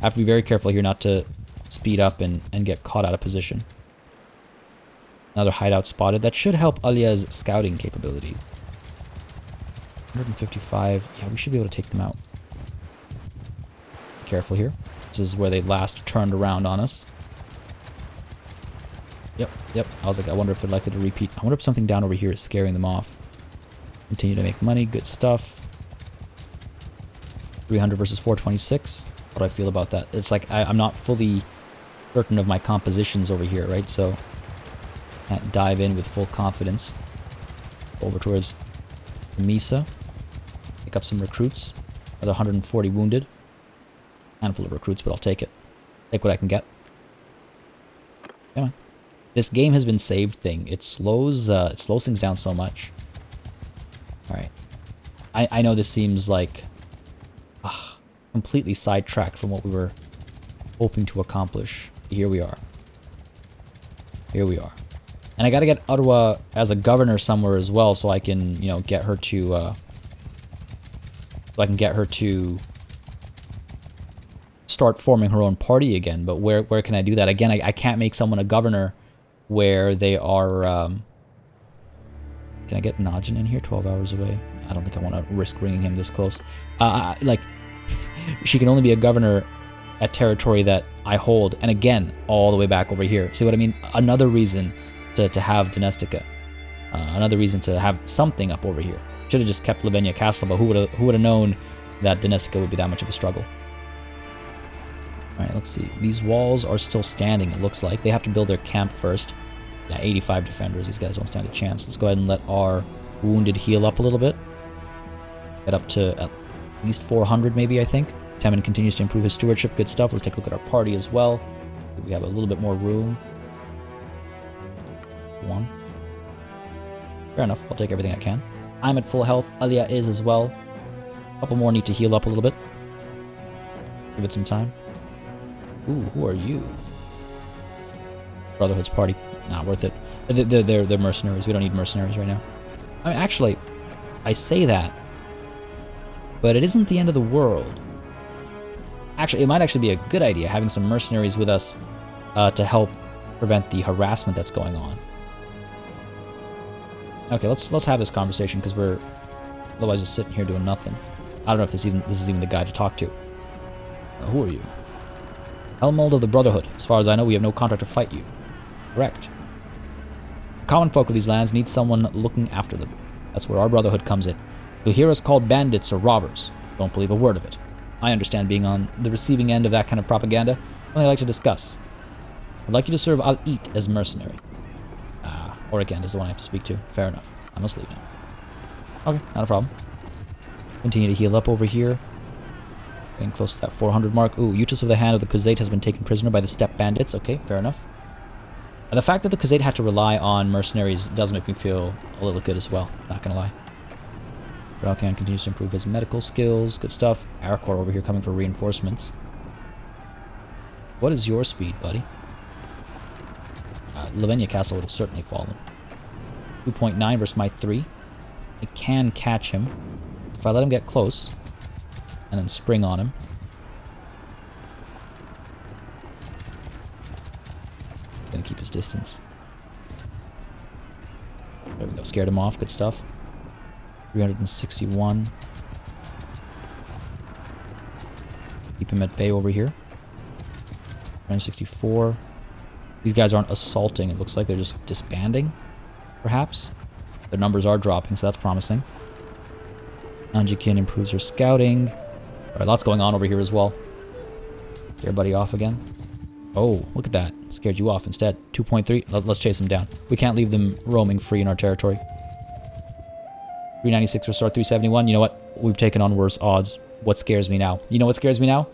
I have to be very careful here not to speed up and get caught out of position. Another hideout spotted. That should help Alia's scouting capabilities. 155. Yeah, we should be able to take them out. Be careful here. This is where they last turned around on us. Yep. I was like, I wonder if they're likely to repeat. I wonder if something down over here is scaring them off. Continue to make money. Good stuff. 300 versus 426. What do I feel about that? It's like I'm not fully certain of my compositions over here, right? So can't dive in with full confidence. Over towards Misa. Pick up some recruits. Another 140 wounded. Handful of recruits, but I'll take it. Take what I can get. Come on. This game has been saved thing. It slows things down so much. Alright. I know this seems like completely sidetracked from what we were hoping to accomplish. Here we are. And I gotta get Ottawa as a governor somewhere as well, so I can, get her to start forming her own party again, but where can I do that? Again, I can't make someone a governor where they are... Can I get Najin in here 12 hours away? I don't think I want to risk bringing him this close. Like, she can only be a governor at territory that I hold, and again, all the way back over here. See what I mean? Another reason to have Domestica. Another reason to have something up over here. Should have just kept Lavenia Castle, but who would have known that Domestica would be that much of a struggle? Alright, let's see. These walls are still standing, it looks like. They have to build their camp first. Yeah, 85 defenders. These guys don't stand a chance. Let's go ahead and let our wounded heal up a little bit. Get up to at least 400 maybe, I think. Temin continues to improve his stewardship. Good stuff. Let's take a look at our party as well. We have a little bit more room. 1. Fair enough. I'll take everything I can. I'm at full health. Alia is as well. A couple more need to heal up a little bit. Give it some time. Ooh, who are you? Brotherhood's party. Not worth it. They're mercenaries. We don't need mercenaries right now. I mean, actually, I say that, but it isn't the end of the world. Actually, it might actually be a good idea having some mercenaries with us to help prevent the harassment that's going on. Okay, let's have this conversation because we're otherwise just sitting here doing nothing. I don't know if this is even the guy to talk to. Who are you? Helmold of the Brotherhood. As far as I know, we have no contract to fight you. Correct. The common folk of these lands need someone looking after them. That's where our Brotherhood comes in. You'll hear us called bandits or robbers. Don't believe a word of it. I understand being on the receiving end of that kind of propaganda. Something I like to discuss. I'd like you to serve Al-Eat as mercenary. Origand is the one I have to speak to. Fair enough. I must leave now. Okay, not a problem. Continue to heal up over here. Getting close to that 400 mark. Ooh, Utus of the Hand of the Khuzait has been taken prisoner by the steppe bandits. Okay, fair enough. And the fact that the Khuzait had to rely on mercenaries does make me feel a little good as well. Not gonna lie. Rothian continues to improve his medical skills. Good stuff. Arakor over here coming for reinforcements. What is your speed, buddy? Lavenia Castle would have certainly fallen. 2.9 versus my 3. I can catch him. If I let him get close, and then spring on him. Gonna keep his distance. There we go. Scared him off. Good stuff. 361. Keep him at bay over here. 164. These guys aren't assaulting. It looks like they're just disbanding, perhaps. Their numbers are dropping, so that's promising. Anjikin improves her scouting. Alright, lots going on over here as well. Get everybody off again. Oh, look at that. Scared you off instead. 2.3. Let's chase them down. We can't leave them roaming free in our territory. 396 restore 371. You know what? We've taken on worse odds. What scares me now? You know what scares me now?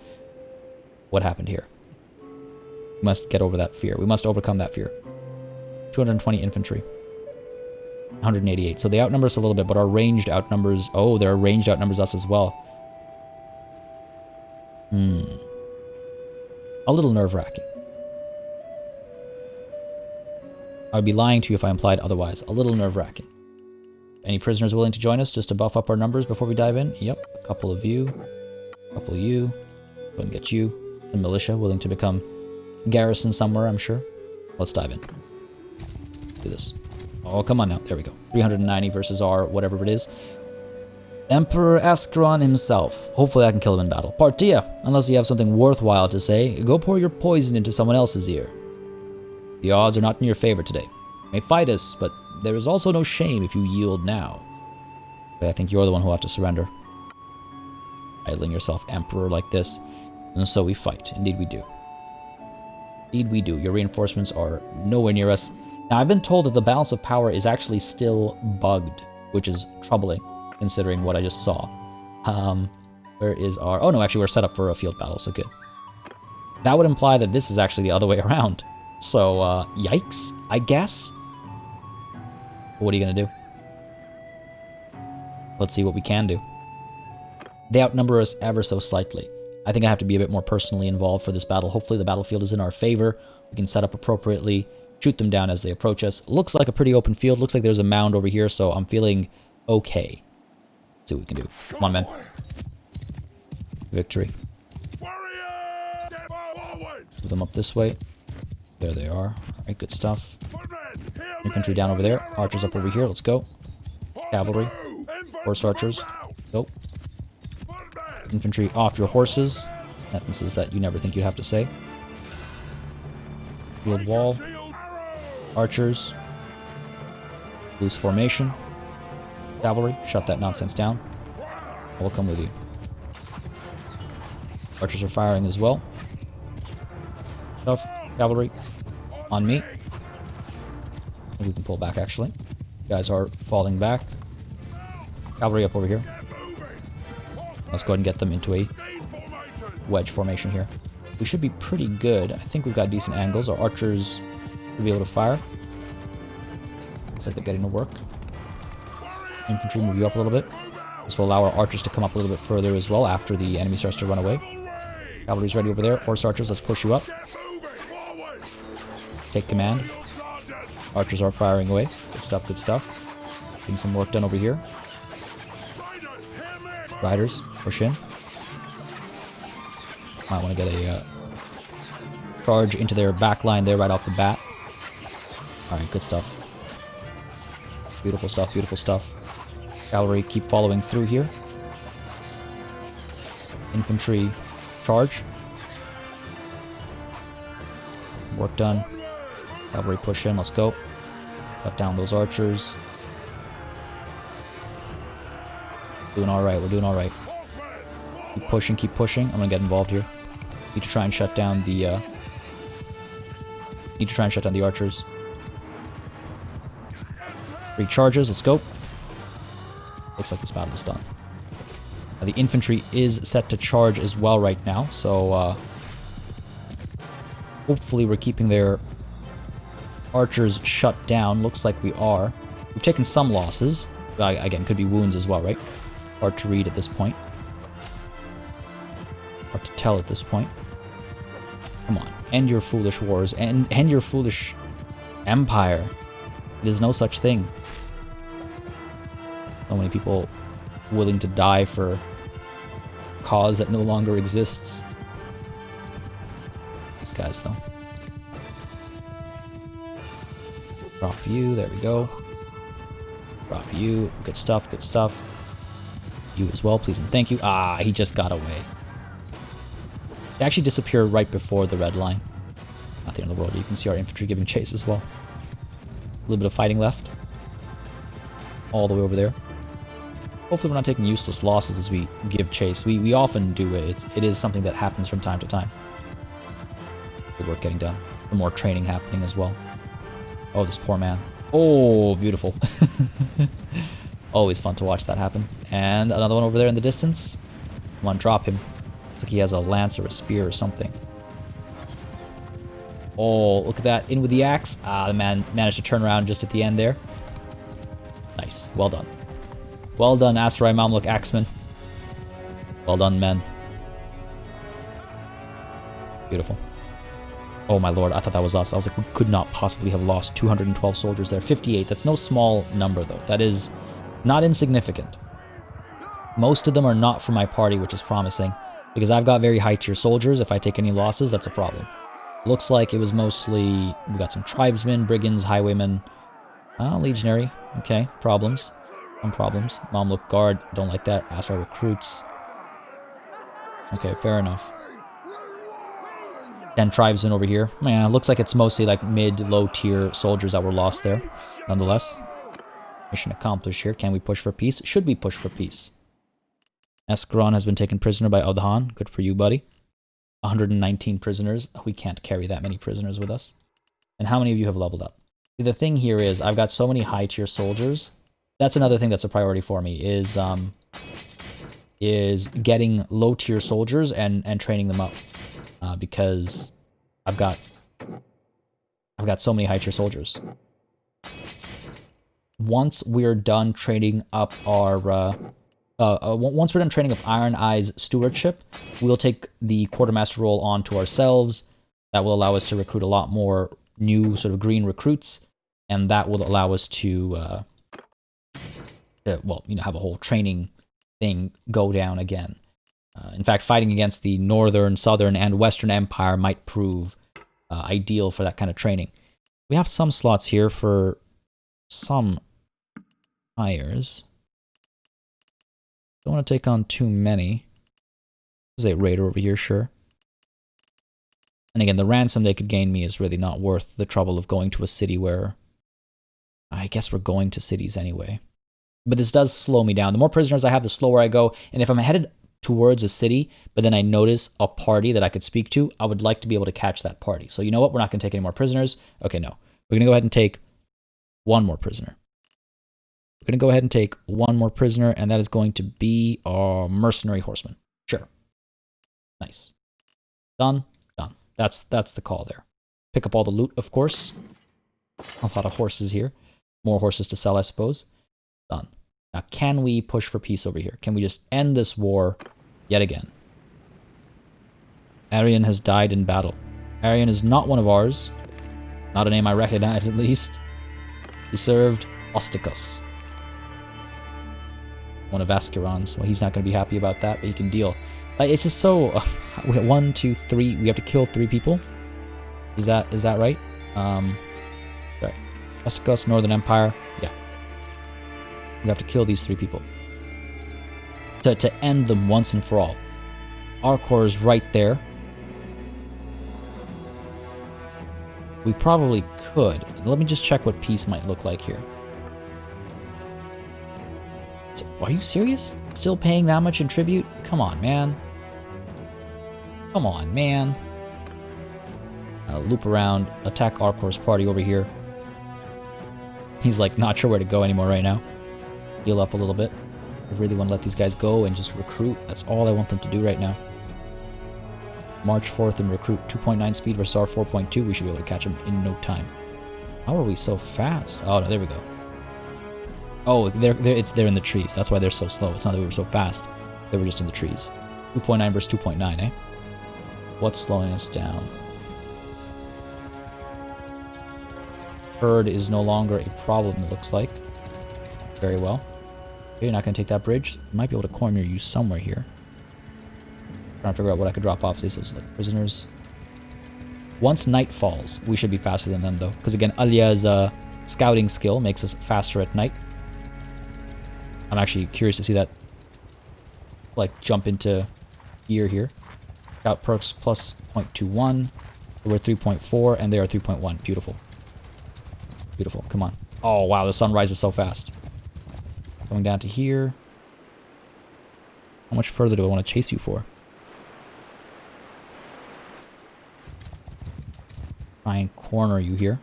What happened here? We must get over that fear. We must overcome that fear. 220 infantry. 188. So they outnumber us a little bit, but our ranged outnumbers... Oh, their ranged outnumbers us as well. A little nerve-wracking. I would be lying to you if I implied otherwise. A little nerve-wracking. Any prisoners willing to join us just to buff up our numbers before we dive in? Yep. A couple of you. A couple of you. Go and get you. The militia willing to become garrison somewhere, I'm sure. Let's dive in. Do this. Oh, come on now. There we go. 390 versus our whatever it is. Emperor Ascaron himself. Hopefully I can kill him in battle. Partia, unless you have something worthwhile to say, go pour your poison into someone else's ear. The odds are not in your favor today. You may fight us, but there is also no shame if you yield now. But I think you're the one who ought to surrender. Idling yourself, Emperor, like this. And so we fight. Indeed we do. Indeed we do. Your reinforcements are nowhere near us. Now, I've been told that the balance of power is actually still bugged, which is troubling, considering what I just saw. Where is our... Oh, no, actually, we're set up for a field battle, so good. That would imply that this is actually the other way around. So, yikes, I guess? What are you going to do? Let's see what we can do. They outnumber us ever so slightly. I think I have to be a bit more personally involved for this battle. Hopefully the battlefield is in our favor. We can set up appropriately, shoot them down as they approach us. Looks like a pretty open field. Looks like there's a mound over here, so I'm feeling okay. Let's see what we can do. Come on, men. Victory. Move them up this way. There they are. Alright, good stuff. Infantry down over there. Archers up over here. Let's go. Cavalry. Horse archers. Go. Infantry off your horses. Sentences that you never think you'd have to say. Field wall. Archers. Loose formation. Cavalry. Shut that nonsense down. I'll come with you. Archers are firing as well. Stuff. Cavalry. On me. We can pull back, actually. Guys are falling back. Cavalry up over here. Let's go ahead and get them into a wedge formation here. We should be pretty good. I think we've got decent angles. Our archers will be able to fire. Looks like they're getting to work. Infantry, move you up a little bit. This will allow our archers to come up a little bit further as well after the enemy starts to run away. Cavalry's ready over there. Horse archers, let's push you up. Take command. Archers are firing away. Good stuff, good stuff. Getting some work done over here. Riders, push in. Might want to get a charge into their back line there right off the bat. Alright, good stuff. Beautiful stuff, beautiful stuff. Cavalry, keep following through here. Infantry, charge. Work done. Cavalry push in, let's go. Cut down those archers. Doing alright, we're doing alright. Keep pushing, keep pushing. I'm gonna get involved here. Need to try and shut down the archers. 3 charges, let's go. Looks like this battle is done. Now, the infantry is set to charge as well right now, so hopefully we're keeping their archers shut down. Looks like we are. We've taken some losses. Again, could be wounds as well, right? Hard to read at this point. Hard to tell at this point. Come on. End your foolish wars. End your foolish empire. There's no such thing. So many people willing to die for a cause that no longer exists. These guys, though. Drop you. There we go. Drop you. Good stuff, good stuff. You as well, please and thank you. Ah, he just got away. They actually disappear right before the red line. Not the end of the world. You can see our infantry giving chase as well. A little bit of fighting left. All the way over there. Hopefully we're not taking useless losses as we give chase. We often do it. It is something that happens from time to time. Good work getting done. Some more training happening as well. Oh, this poor man. Oh, beautiful. Always fun to watch that happen. And another one over there in the distance. Come on, drop him. Looks like he has a lance or a spear or something. Oh, look at that. In with the axe. Ah, the man managed to turn around just at the end there. Nice. Well done. Well done, Aserai Mamluk Axeman. Well done, men. Beautiful. Oh my lord, I thought that was us. I was like, we could not possibly have lost 212 soldiers there. 58. That's no small number, though. That is not insignificant. Most of them are not from my party, which is promising. Because I've got very high tier soldiers. If I take any losses, that's a problem. Looks like it was mostly... We got some tribesmen, brigands, highwaymen. Legionary. Okay, problems. Some problems. Mamluk Guard, don't like that. Aserai recruits. Okay, fair enough. 10 tribesmen over here. Man, it looks like it's mostly like mid-low tier soldiers that were lost there. Nonetheless. Mission accomplished here. Can we push for peace? Should we push for peace? Escaron has been taken prisoner by Odhan. Good for you, buddy. 119 prisoners. We can't carry that many prisoners with us. And how many of you have leveled up? See, the thing here is, I've got so many high-tier soldiers. That's another thing that's a priority for me, is getting low-tier soldiers and training them up. Because I've got so many high-tier soldiers. Once we're done training up our... once we're done training up Iron Eye's stewardship, we'll take the quartermaster role onto ourselves. That will allow us to recruit a lot more new sort of green recruits, and that will allow us to well, you know, have a whole training thing go down again. In fact, fighting against the Northern, Southern, and Western Empire might prove ideal for that kind of training. We have some slots here for some hires. Don't want to take on too many. There's a raider over here, sure. And again, the ransom they could gain me is really not worth the trouble of going to a city where... I guess we're going to cities anyway. But this does slow me down. The more prisoners I have, the slower I go. And if I'm headed towards a city, but then I notice a party that I could speak to, I would like to be able to catch that party. So you know what? We're not going to take any more prisoners. Okay, no. We're going to go ahead and take one more prisoner. We're going to go ahead and take one more prisoner, and that is going to be our mercenary horseman. Sure. Nice. Done. Done. That's the call there. Pick up all the loot, of course. A lot of horses here. More horses to sell, I suppose. Done. Now, can we push for peace over here? Can we just end this war yet again? Arian has died in battle. Arian is not one of ours. Not a name I recognize, at least. He served Osticus, one of Ascaron's. Well, he's not going to be happy about that, but he can deal. It's just so... 1, 2, 3... We have to kill 3 people? Is that right? Sorry. Osticus, Northern Empire. Yeah. We have to kill these 3 people. To end them once and for all. Our core is right there. We probably could. Let me just check what peace might look like here. Are you serious? Still paying that much in tribute? Come on, man. Come on, man. Loop around, attack Arcor's party over here. He's like not sure where to go anymore right now. Heal up a little bit. I really want to let these guys go and just recruit. That's all I want them to do right now. March 4th and recruit. 2.9 speed versus our 4.2. We should be able to catch them in no time. How are we so fast? Oh, no, there we go. Oh, they're in the trees. That's why they're so slow. It's not that we were so fast. They were just in the trees. 2.9 versus 2.9, eh? What's slowing us down? Herd is no longer a problem, it looks like. Very well. Okay, you're not going to take that bridge. I might be able to corner you somewhere here. Trying to figure out what I could drop off. This is like prisoners. Once night falls, we should be faster than them, though. Because again, Alia's scouting skill makes us faster at night. I'm actually curious to see that, like, jump into gear here. Scout perks plus 0.21. We're 3.4, and they are 3.1. Beautiful. Beautiful. Come on. Oh, wow. The sun rises so fast. Going down to here. How much further do I want to chase you for? Try and corner you here.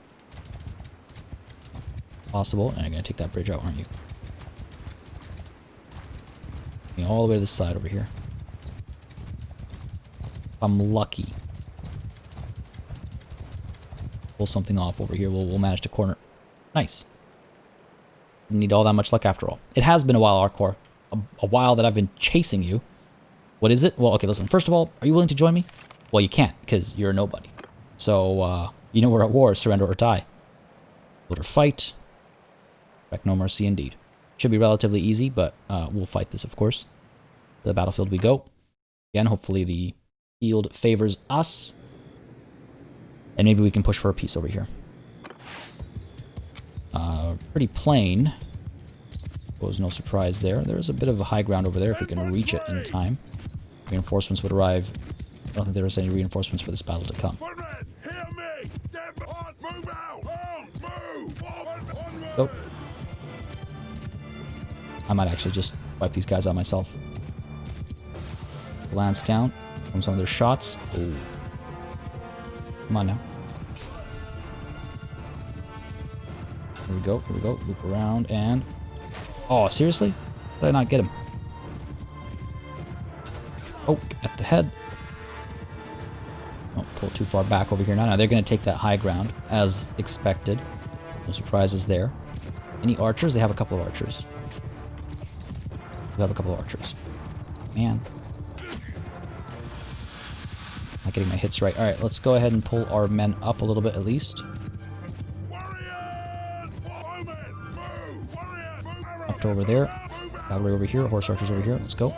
Possible. And you're going to take that bridge out, aren't you? All the way to the side over here. If I'm lucky. Pull something off over here. We'll manage to corner. Nice. Didn't need all that much luck after all. It has been a while, Arcor. A while that I've been chasing you. What is it? Well, okay, listen. First of all, are you willing to join me? Well, you can't, because you're a nobody. So, you know we're at war. Surrender or die. Let her fight. Expect no mercy indeed. Should be relatively easy, but we'll fight this, of course. To the battlefield we go. Again, hopefully the field favors us. And maybe we can push for a peace over here. Pretty plain. Was no surprise there. There's a bit of a high ground over there if we can reach it in time. Reinforcements would arrive. I don't think there was any reinforcements for this battle to come. So, I might actually just wipe these guys out myself. Lance down from some of their shots. Ooh. Come on now. Here we go, here we go. Loop around and... Oh, seriously? Did I not get him? Oh, at the head. Don't pull too far back over here now. Now they're going to take that high ground, as expected. No surprises there. Any archers? They have a couple of archers. They have a couple of archers. Man. Not getting my hits right. Alright, let's go ahead and pull our men up a little bit at least. Up to over there. Cavalry over here. Horse archers over here. Let's go.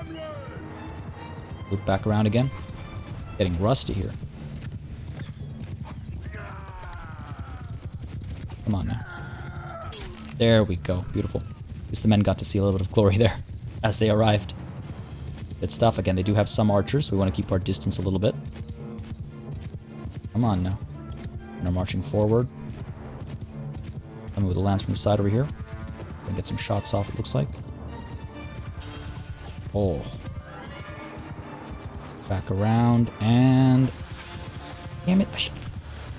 Loop back around again. Getting rusty here. Come on now. There we go. Beautiful. At least the men got to see a little bit of glory there as they arrived. Good stuff. Again, they do have some archers. We want to keep our distance a little bit. Come on now. And they're marching forward. Coming with a lance from the side over here. Gonna get some shots off, it looks like. Oh. Back around, and... Damn it. Should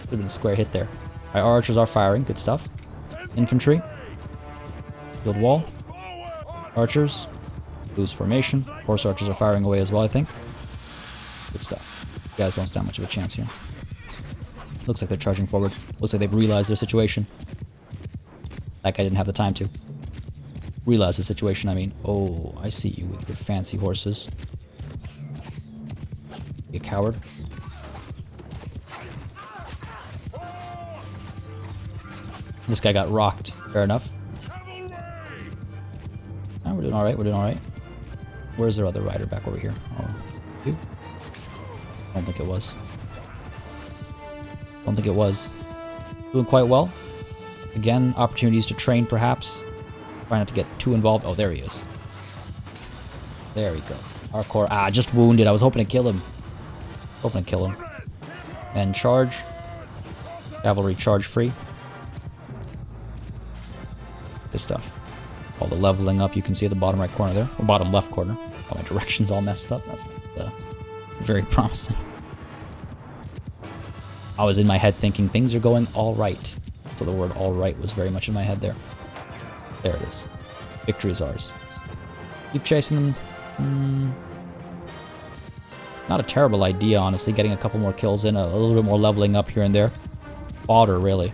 have been a square hit there. Alright, our archers are firing. Good stuff. Infantry. Build wall. Archers. Lose formation. Horse archers are firing away as well, I think. Good stuff. You guys don't stand much of a chance here. Looks like they're charging forward. Looks like they've realized their situation. That guy didn't have the time to. Realize the situation, I mean. Oh, I see you with your fancy horses. You coward. This guy got rocked. Fair enough. Oh, we're doing alright, we're doing alright. Where's their other rider? Back over here. Oh, you? I don't think it was. Don't think it was. Doing quite well. Again, opportunities to train, perhaps. Try not to get too involved. Oh, there he is. There we go. Hardcore. Ah, just wounded. I was hoping to kill him. Hoping to kill him. And charge. Cavalry charge free. Good stuff. All the leveling up you can see at the bottom right corner there. Or bottom left corner. All my directions all messed up. That's very promising. I was in my head thinking things are going all right. So the word all right was very much in my head there. There it is. Victory is ours. Keep chasing them. Not a terrible idea, honestly. Getting a couple more kills in. A little bit more leveling up here and there. Fodder, really.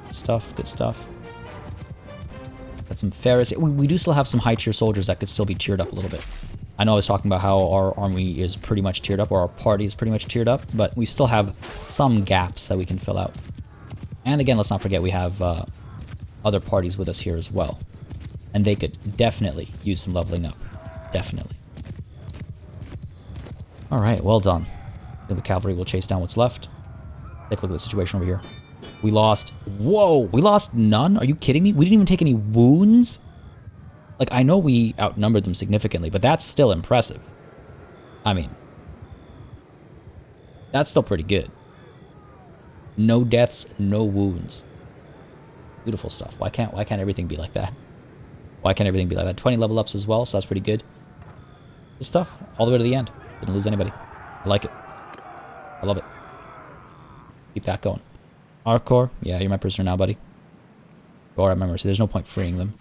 Good stuff. Good stuff. Got some Ferris. We do still have some high tier soldiers that could still be tiered up a little bit. I know I was talking about how our army is pretty much tiered up, or our party is pretty much tiered up, but we still have some gaps that we can fill out. And again, let's not forget we have other parties with us here as well. And they could definitely use some leveling up. Definitely. Alright, well done. The cavalry will chase down what's left. Take a look at the situation over here. We lost... Whoa! We lost none? Are you kidding me? We didn't even take any wounds? Like, I know we outnumbered them significantly, but that's still impressive. I mean... That's still pretty good. No deaths, no wounds. Beautiful stuff. Why can't everything be like that? Why can't everything be like that? 20 level ups as well, so that's pretty good. Good stuff. All the way to the end. Didn't lose anybody. I like it. I love it. Keep that going. Hardcore. Yeah, you're my prisoner now, buddy. Or I remember, so there's no point freeing them.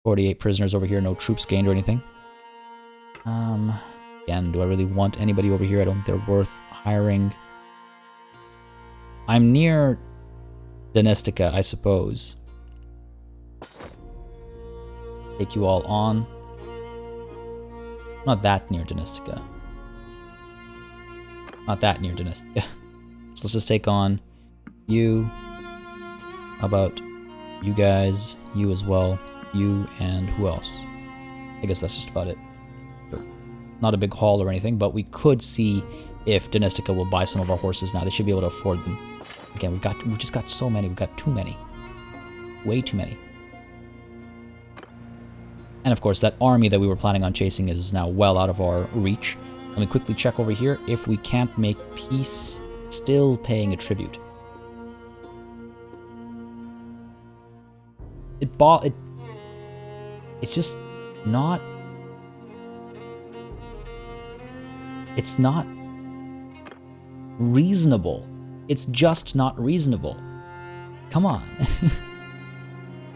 48 prisoners over here, no troops gained or anything. Again, do I really want anybody over here? I don't think they're worth hiring. I'm near Donestica, I suppose. Take you all on. Not that near Donestica. Not that near Donestica. So let's just take on you. How about you guys, you as well, you, and who else? I guess that's just about it. Not a big haul or anything, but we could see if Donestica will buy some of our horses now. They should be able to afford them. Again, we just got so many. We've got too many. Way too many. And of course, that army that we were planning on chasing is now well out of our reach. Let me quickly check over here if we can't make peace. Still paying a tribute. It's just not... It's not reasonable. It's just not reasonable. Come on.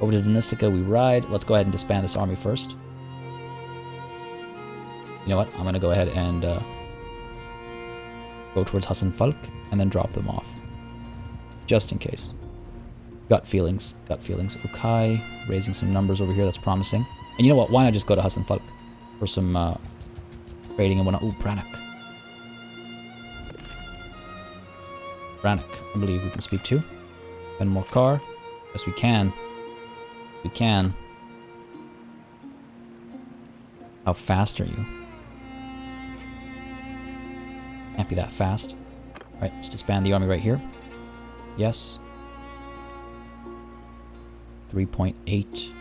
Over to Donestica we ride. Let's go ahead and disband this army first. You know what? I'm going to go ahead and go towards Hassan Falk and then drop them off. Just in case. Gut feelings. Gut feelings. Okay. Raising some numbers over here. That's promising. And you know what? Why not just go to Hassan Falk for some trading and whatnot. Ooh, Brannock. Brannock, I believe we can speak to. And more car. Yes, we can. We can. How fast are you? Can't be that fast. Alright, let's disband the army right here. Yes. 3.8.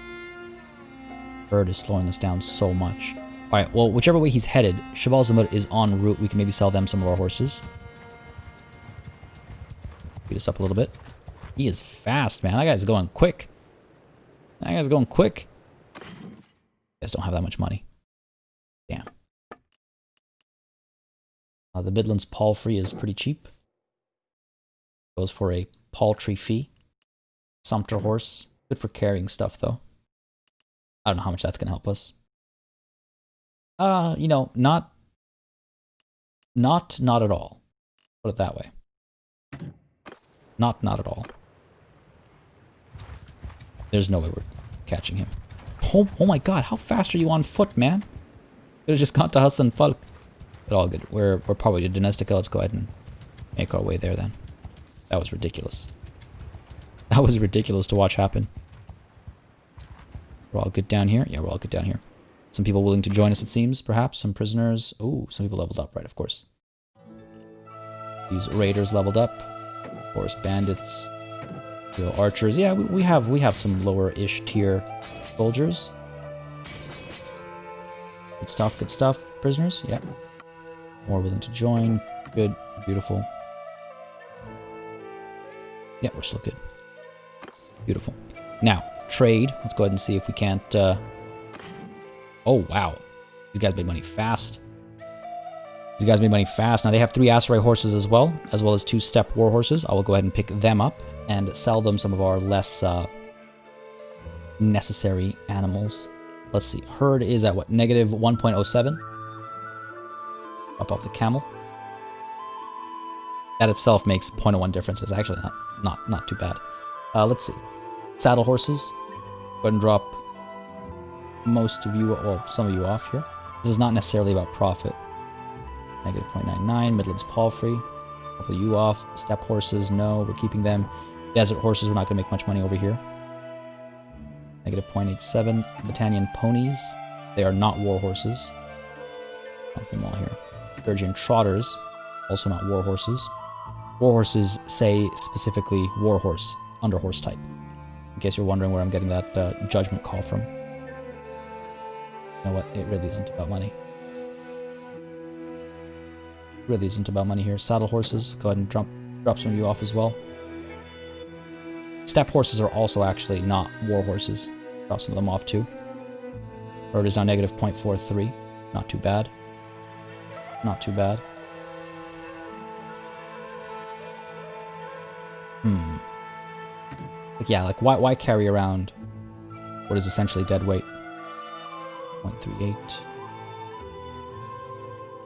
Bird is slowing us down so much. Alright, well, whichever way he's headed, Cheval Zamut is en route. We can maybe sell them some of our horses. Speed us up a little bit. He is fast, man. That guy's going quick. That guy's going quick. You guys don't have that much money. Damn. The Midlands palfrey is pretty cheap. Goes for a paltry fee. Sumpter horse. Good for carrying stuff, though. I don't know how much that's going to help us. You know, not at all. Put it that way. Not at all. There's no way we're catching him. Oh my god, how fast are you on foot, man? Could have just gone to Hassan Falk. But all good. We're probably to Donestica. Let's go ahead and make our way there then. That was ridiculous. That was ridiculous to watch happen. We're all good down here? Yeah, we're all good down here. Some people willing to join us, it seems, perhaps. Some prisoners. Ooh, some people leveled up, right, of course. These raiders leveled up. Of course, bandits. Archers. Yeah, we have some lower-ish tier soldiers. Good stuff, good stuff. Prisoners, yeah. More willing to join. Good, beautiful. Yeah, we're still good. Beautiful. Now, trade. Let's go ahead and see if we can't... Oh, wow. These guys made money fast. These guys made money fast. Now, they have 3 Aserai horses as well as 2 steppe war horses. I will go ahead and pick them up and sell them some of our less necessary animals. Let's see. Herd is at what? Negative 1.07. Up off the camel. That itself makes 0.01 difference. It's actually not too bad. Let's see. Saddle horses. Go ahead and drop most of you, well, some of you off here. This is not necessarily about profit. Negative 0.99. Midlands palfrey. A couple of you off. Steppe horses, no, we're keeping them. Desert horses, we're not going to make much money over here. Negative 0.87. Battanian ponies. They are not war horses. Count them all here. Sturgeon trotters. Also not war horses. War horses say specifically war horse, under horse type. In case you're wondering where I'm getting that judgment call from. You know what? It really isn't about money. It really isn't about money here. Saddle horses. Go ahead and drop some of you off as well. Steppe horses are also actually not war horses. Drop some of them off too. Herd is now negative 0.43. Not too bad. Not too bad. Like, yeah, like why carry around what is essentially dead weight? 0.38.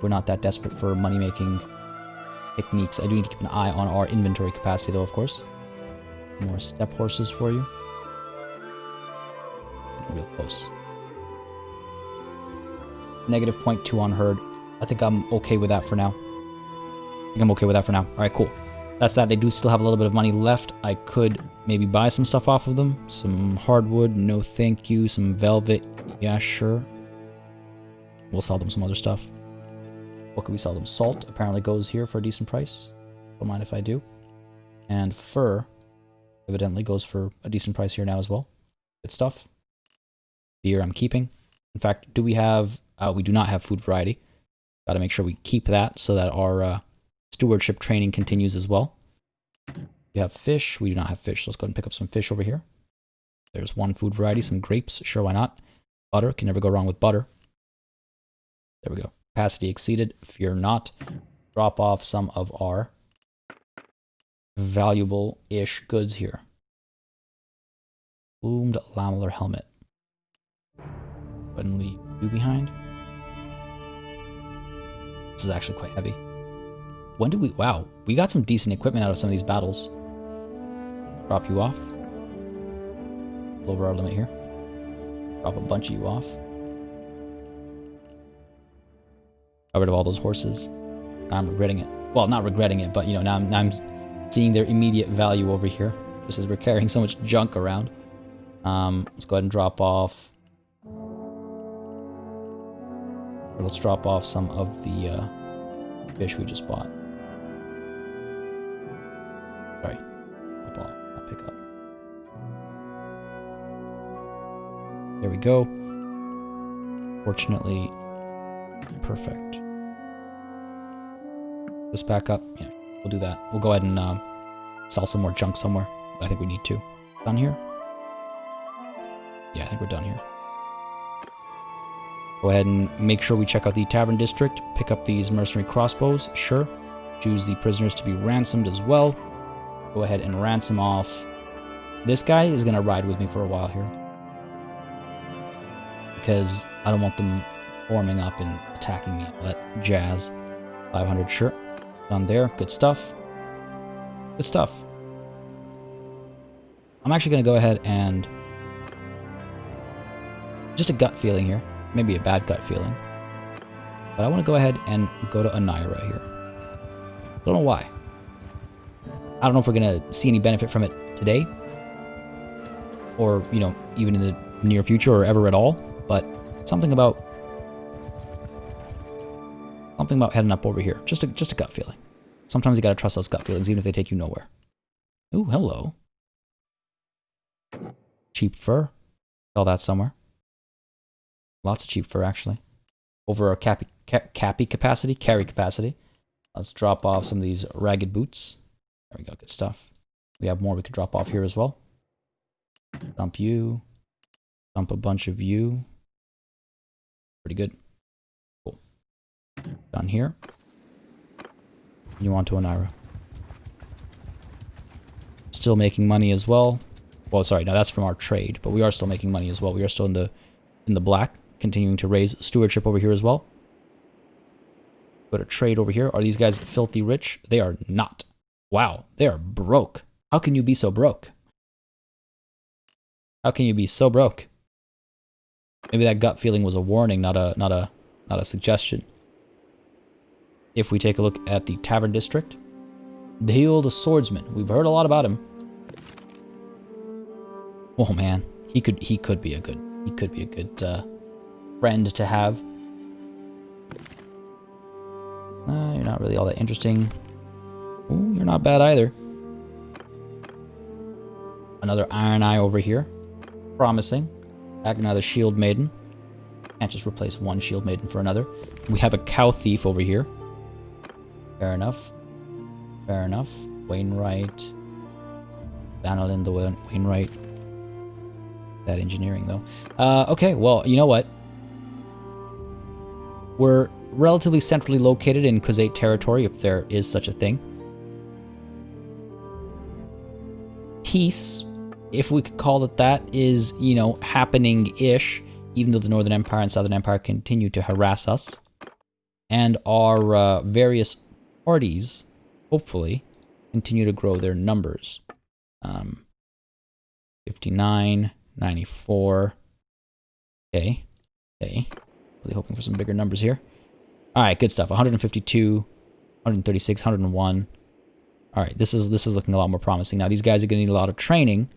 We're not that desperate for money-making techniques. I do need to keep an eye on our inventory capacity, though, of course. More steppe horses for you. Real close. Negative 0.2 on herd. I think I'm okay with that for now. Alright, cool. That's that. They do still have a little bit of money left. I could maybe buy some stuff off of them. Some hardwood, no thank you. Some velvet, yeah, sure. We'll sell them some other stuff. What could we sell them? Salt apparently goes here for a decent price. Don't mind if I do. And fur evidently goes for a decent price here now as well. Good stuff. Beer I'm keeping. In fact, do we have... we do not have food variety. Got to make sure we keep that so that our stewardship training continues as well. We have fish. We do not have fish. So let's go ahead and pick up some fish over here. There's one food variety. Some grapes. Sure, why not? Butter. Can never go wrong with butter. There we go. Capacity exceeded. Fear not. Drop off some of our valuable-ish goods here. Plumed lamellar helmet. Wouldn't leave you behind. This is actually quite heavy. When did we... Wow, we got some decent equipment out of some of these battles. Drop you off. Over our limit here. Drop a bunch of you off. Got rid of all those horses. I'm regretting it. Well, not regretting it, but, you know, now I'm seeing their immediate value over here. Just as we're carrying so much junk around. Let's go ahead and drop off Let's drop off some of the fish we just bought. Sorry. Drop off, not pick up. There we go. Fortunately, perfect. This back up. Yeah, we'll do that. We'll go ahead and sell some more junk somewhere. I think we need to. Done here? Yeah, I think we're done here. Go ahead and make sure we check out the Tavern District. Pick up these mercenary crossbows. Sure. Choose the prisoners to be ransomed as well. Go ahead and ransom off. This guy is going to ride with me for a while here. Because I don't want them forming up and attacking me. That jazz. 500, sure. Done there. Good stuff. Good stuff. I'm actually going to go ahead and... just a gut feeling here. Maybe a bad gut feeling. But I want to go ahead and go to Aserai here. Don't know why. I don't know if we're going to see any benefit from it today. Or, you know, even in the near future or ever at all. But something about heading up over here. Just a gut feeling. Sometimes you got to trust those gut feelings even if they take you nowhere. Ooh, hello. Cheap fur. Sell that somewhere. Lots of cheap fur, actually. Over our carry capacity. Let's drop off some of these ragged boots. There we go, good stuff. We have more we could drop off here as well. Dump you. Dump a bunch of you. Pretty good. Cool. Done here. You on to Aserai. Still making money as well. Well, sorry, no, that's from our trade, but we are still making money as well. We are still in the black. Continuing to raise stewardship over here as well. Go to trade over here. Are these guys filthy rich? They are not. Wow, they are broke. How can you be so broke? How can you be so broke? Maybe that gut feeling was a warning, not a suggestion. If we take a look at the Tavern District, Dale the Swordsman. We've heard a lot about him. Oh man, he could be a good friend to have. You're not really all that interesting. Ooh, you're not bad either. Another Iron Eye over here. Promising. Back another Shield Maiden. Can't just replace one Shield Maiden for another. We have a Cow Thief over here. Fair enough. Fair enough. Wainwright. Bannerlord the Wainwright. That engineering though. Okay, well, you know what? We're relatively centrally located in Khuzait territory, if there is such a thing. Peace, if we could call it that, is, you know, happening-ish, even though the Northern Empire and Southern Empire continue to harass us. And our various parties, hopefully, continue to grow their numbers. 59, 94. Okay. Really hoping for some bigger numbers here. Alright, good stuff. 152, 136, 101. Alright, this is looking a lot more promising. Now, these guys are going to need a lot of training.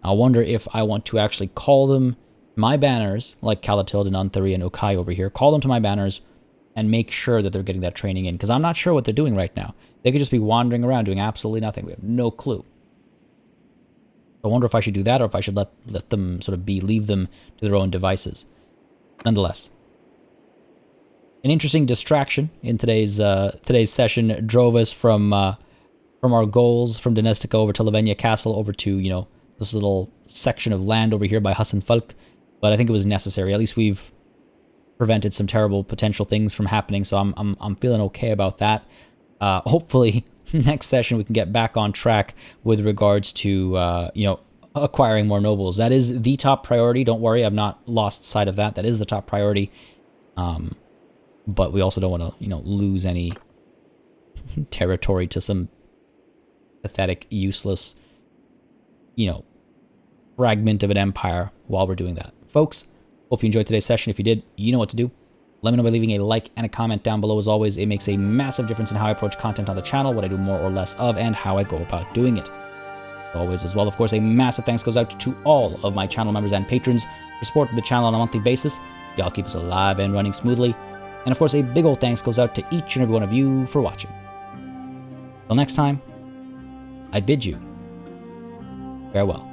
I wonder if I want to actually call them my banners, like Calatilde and Unthari and Okai over here, call them to my banners and make sure that they're getting that training in. Because I'm not sure what they're doing right now. They could just be wandering around doing absolutely nothing. We have no clue. I wonder if I should do that or if I should let them sort of leave them to their own devices. Nonetheless. An interesting distraction in today's session drove us from our goals from Donestica over to Lavenia Castle over to, you know, this little section of land over here by Hassan Falk. But I think it was necessary. At least we've prevented some terrible potential things from happening, so I'm feeling okay about that. Hopefully next session we can get back on track with regards to you know, acquiring more nobles. That is the top priority. Don't worry, I've not lost sight of that. That is the top priority. But we also don't want to, you know, lose any territory to some pathetic, useless, you know, fragment of an empire while we're doing that. Folks, hope you enjoyed today's session. If you did, you know what to do. Let me know by leaving a like and a comment down below. As always, it makes a massive difference in how I approach content on the channel, what I do more or less of, and how I go about doing it. As always, as well, of course, a massive thanks goes out to all of my channel members and patrons for supporting the channel on a monthly basis. Y'all keep us alive and running smoothly. And of course, a big old thanks goes out to each and every one of you for watching. Till next time, I bid you farewell.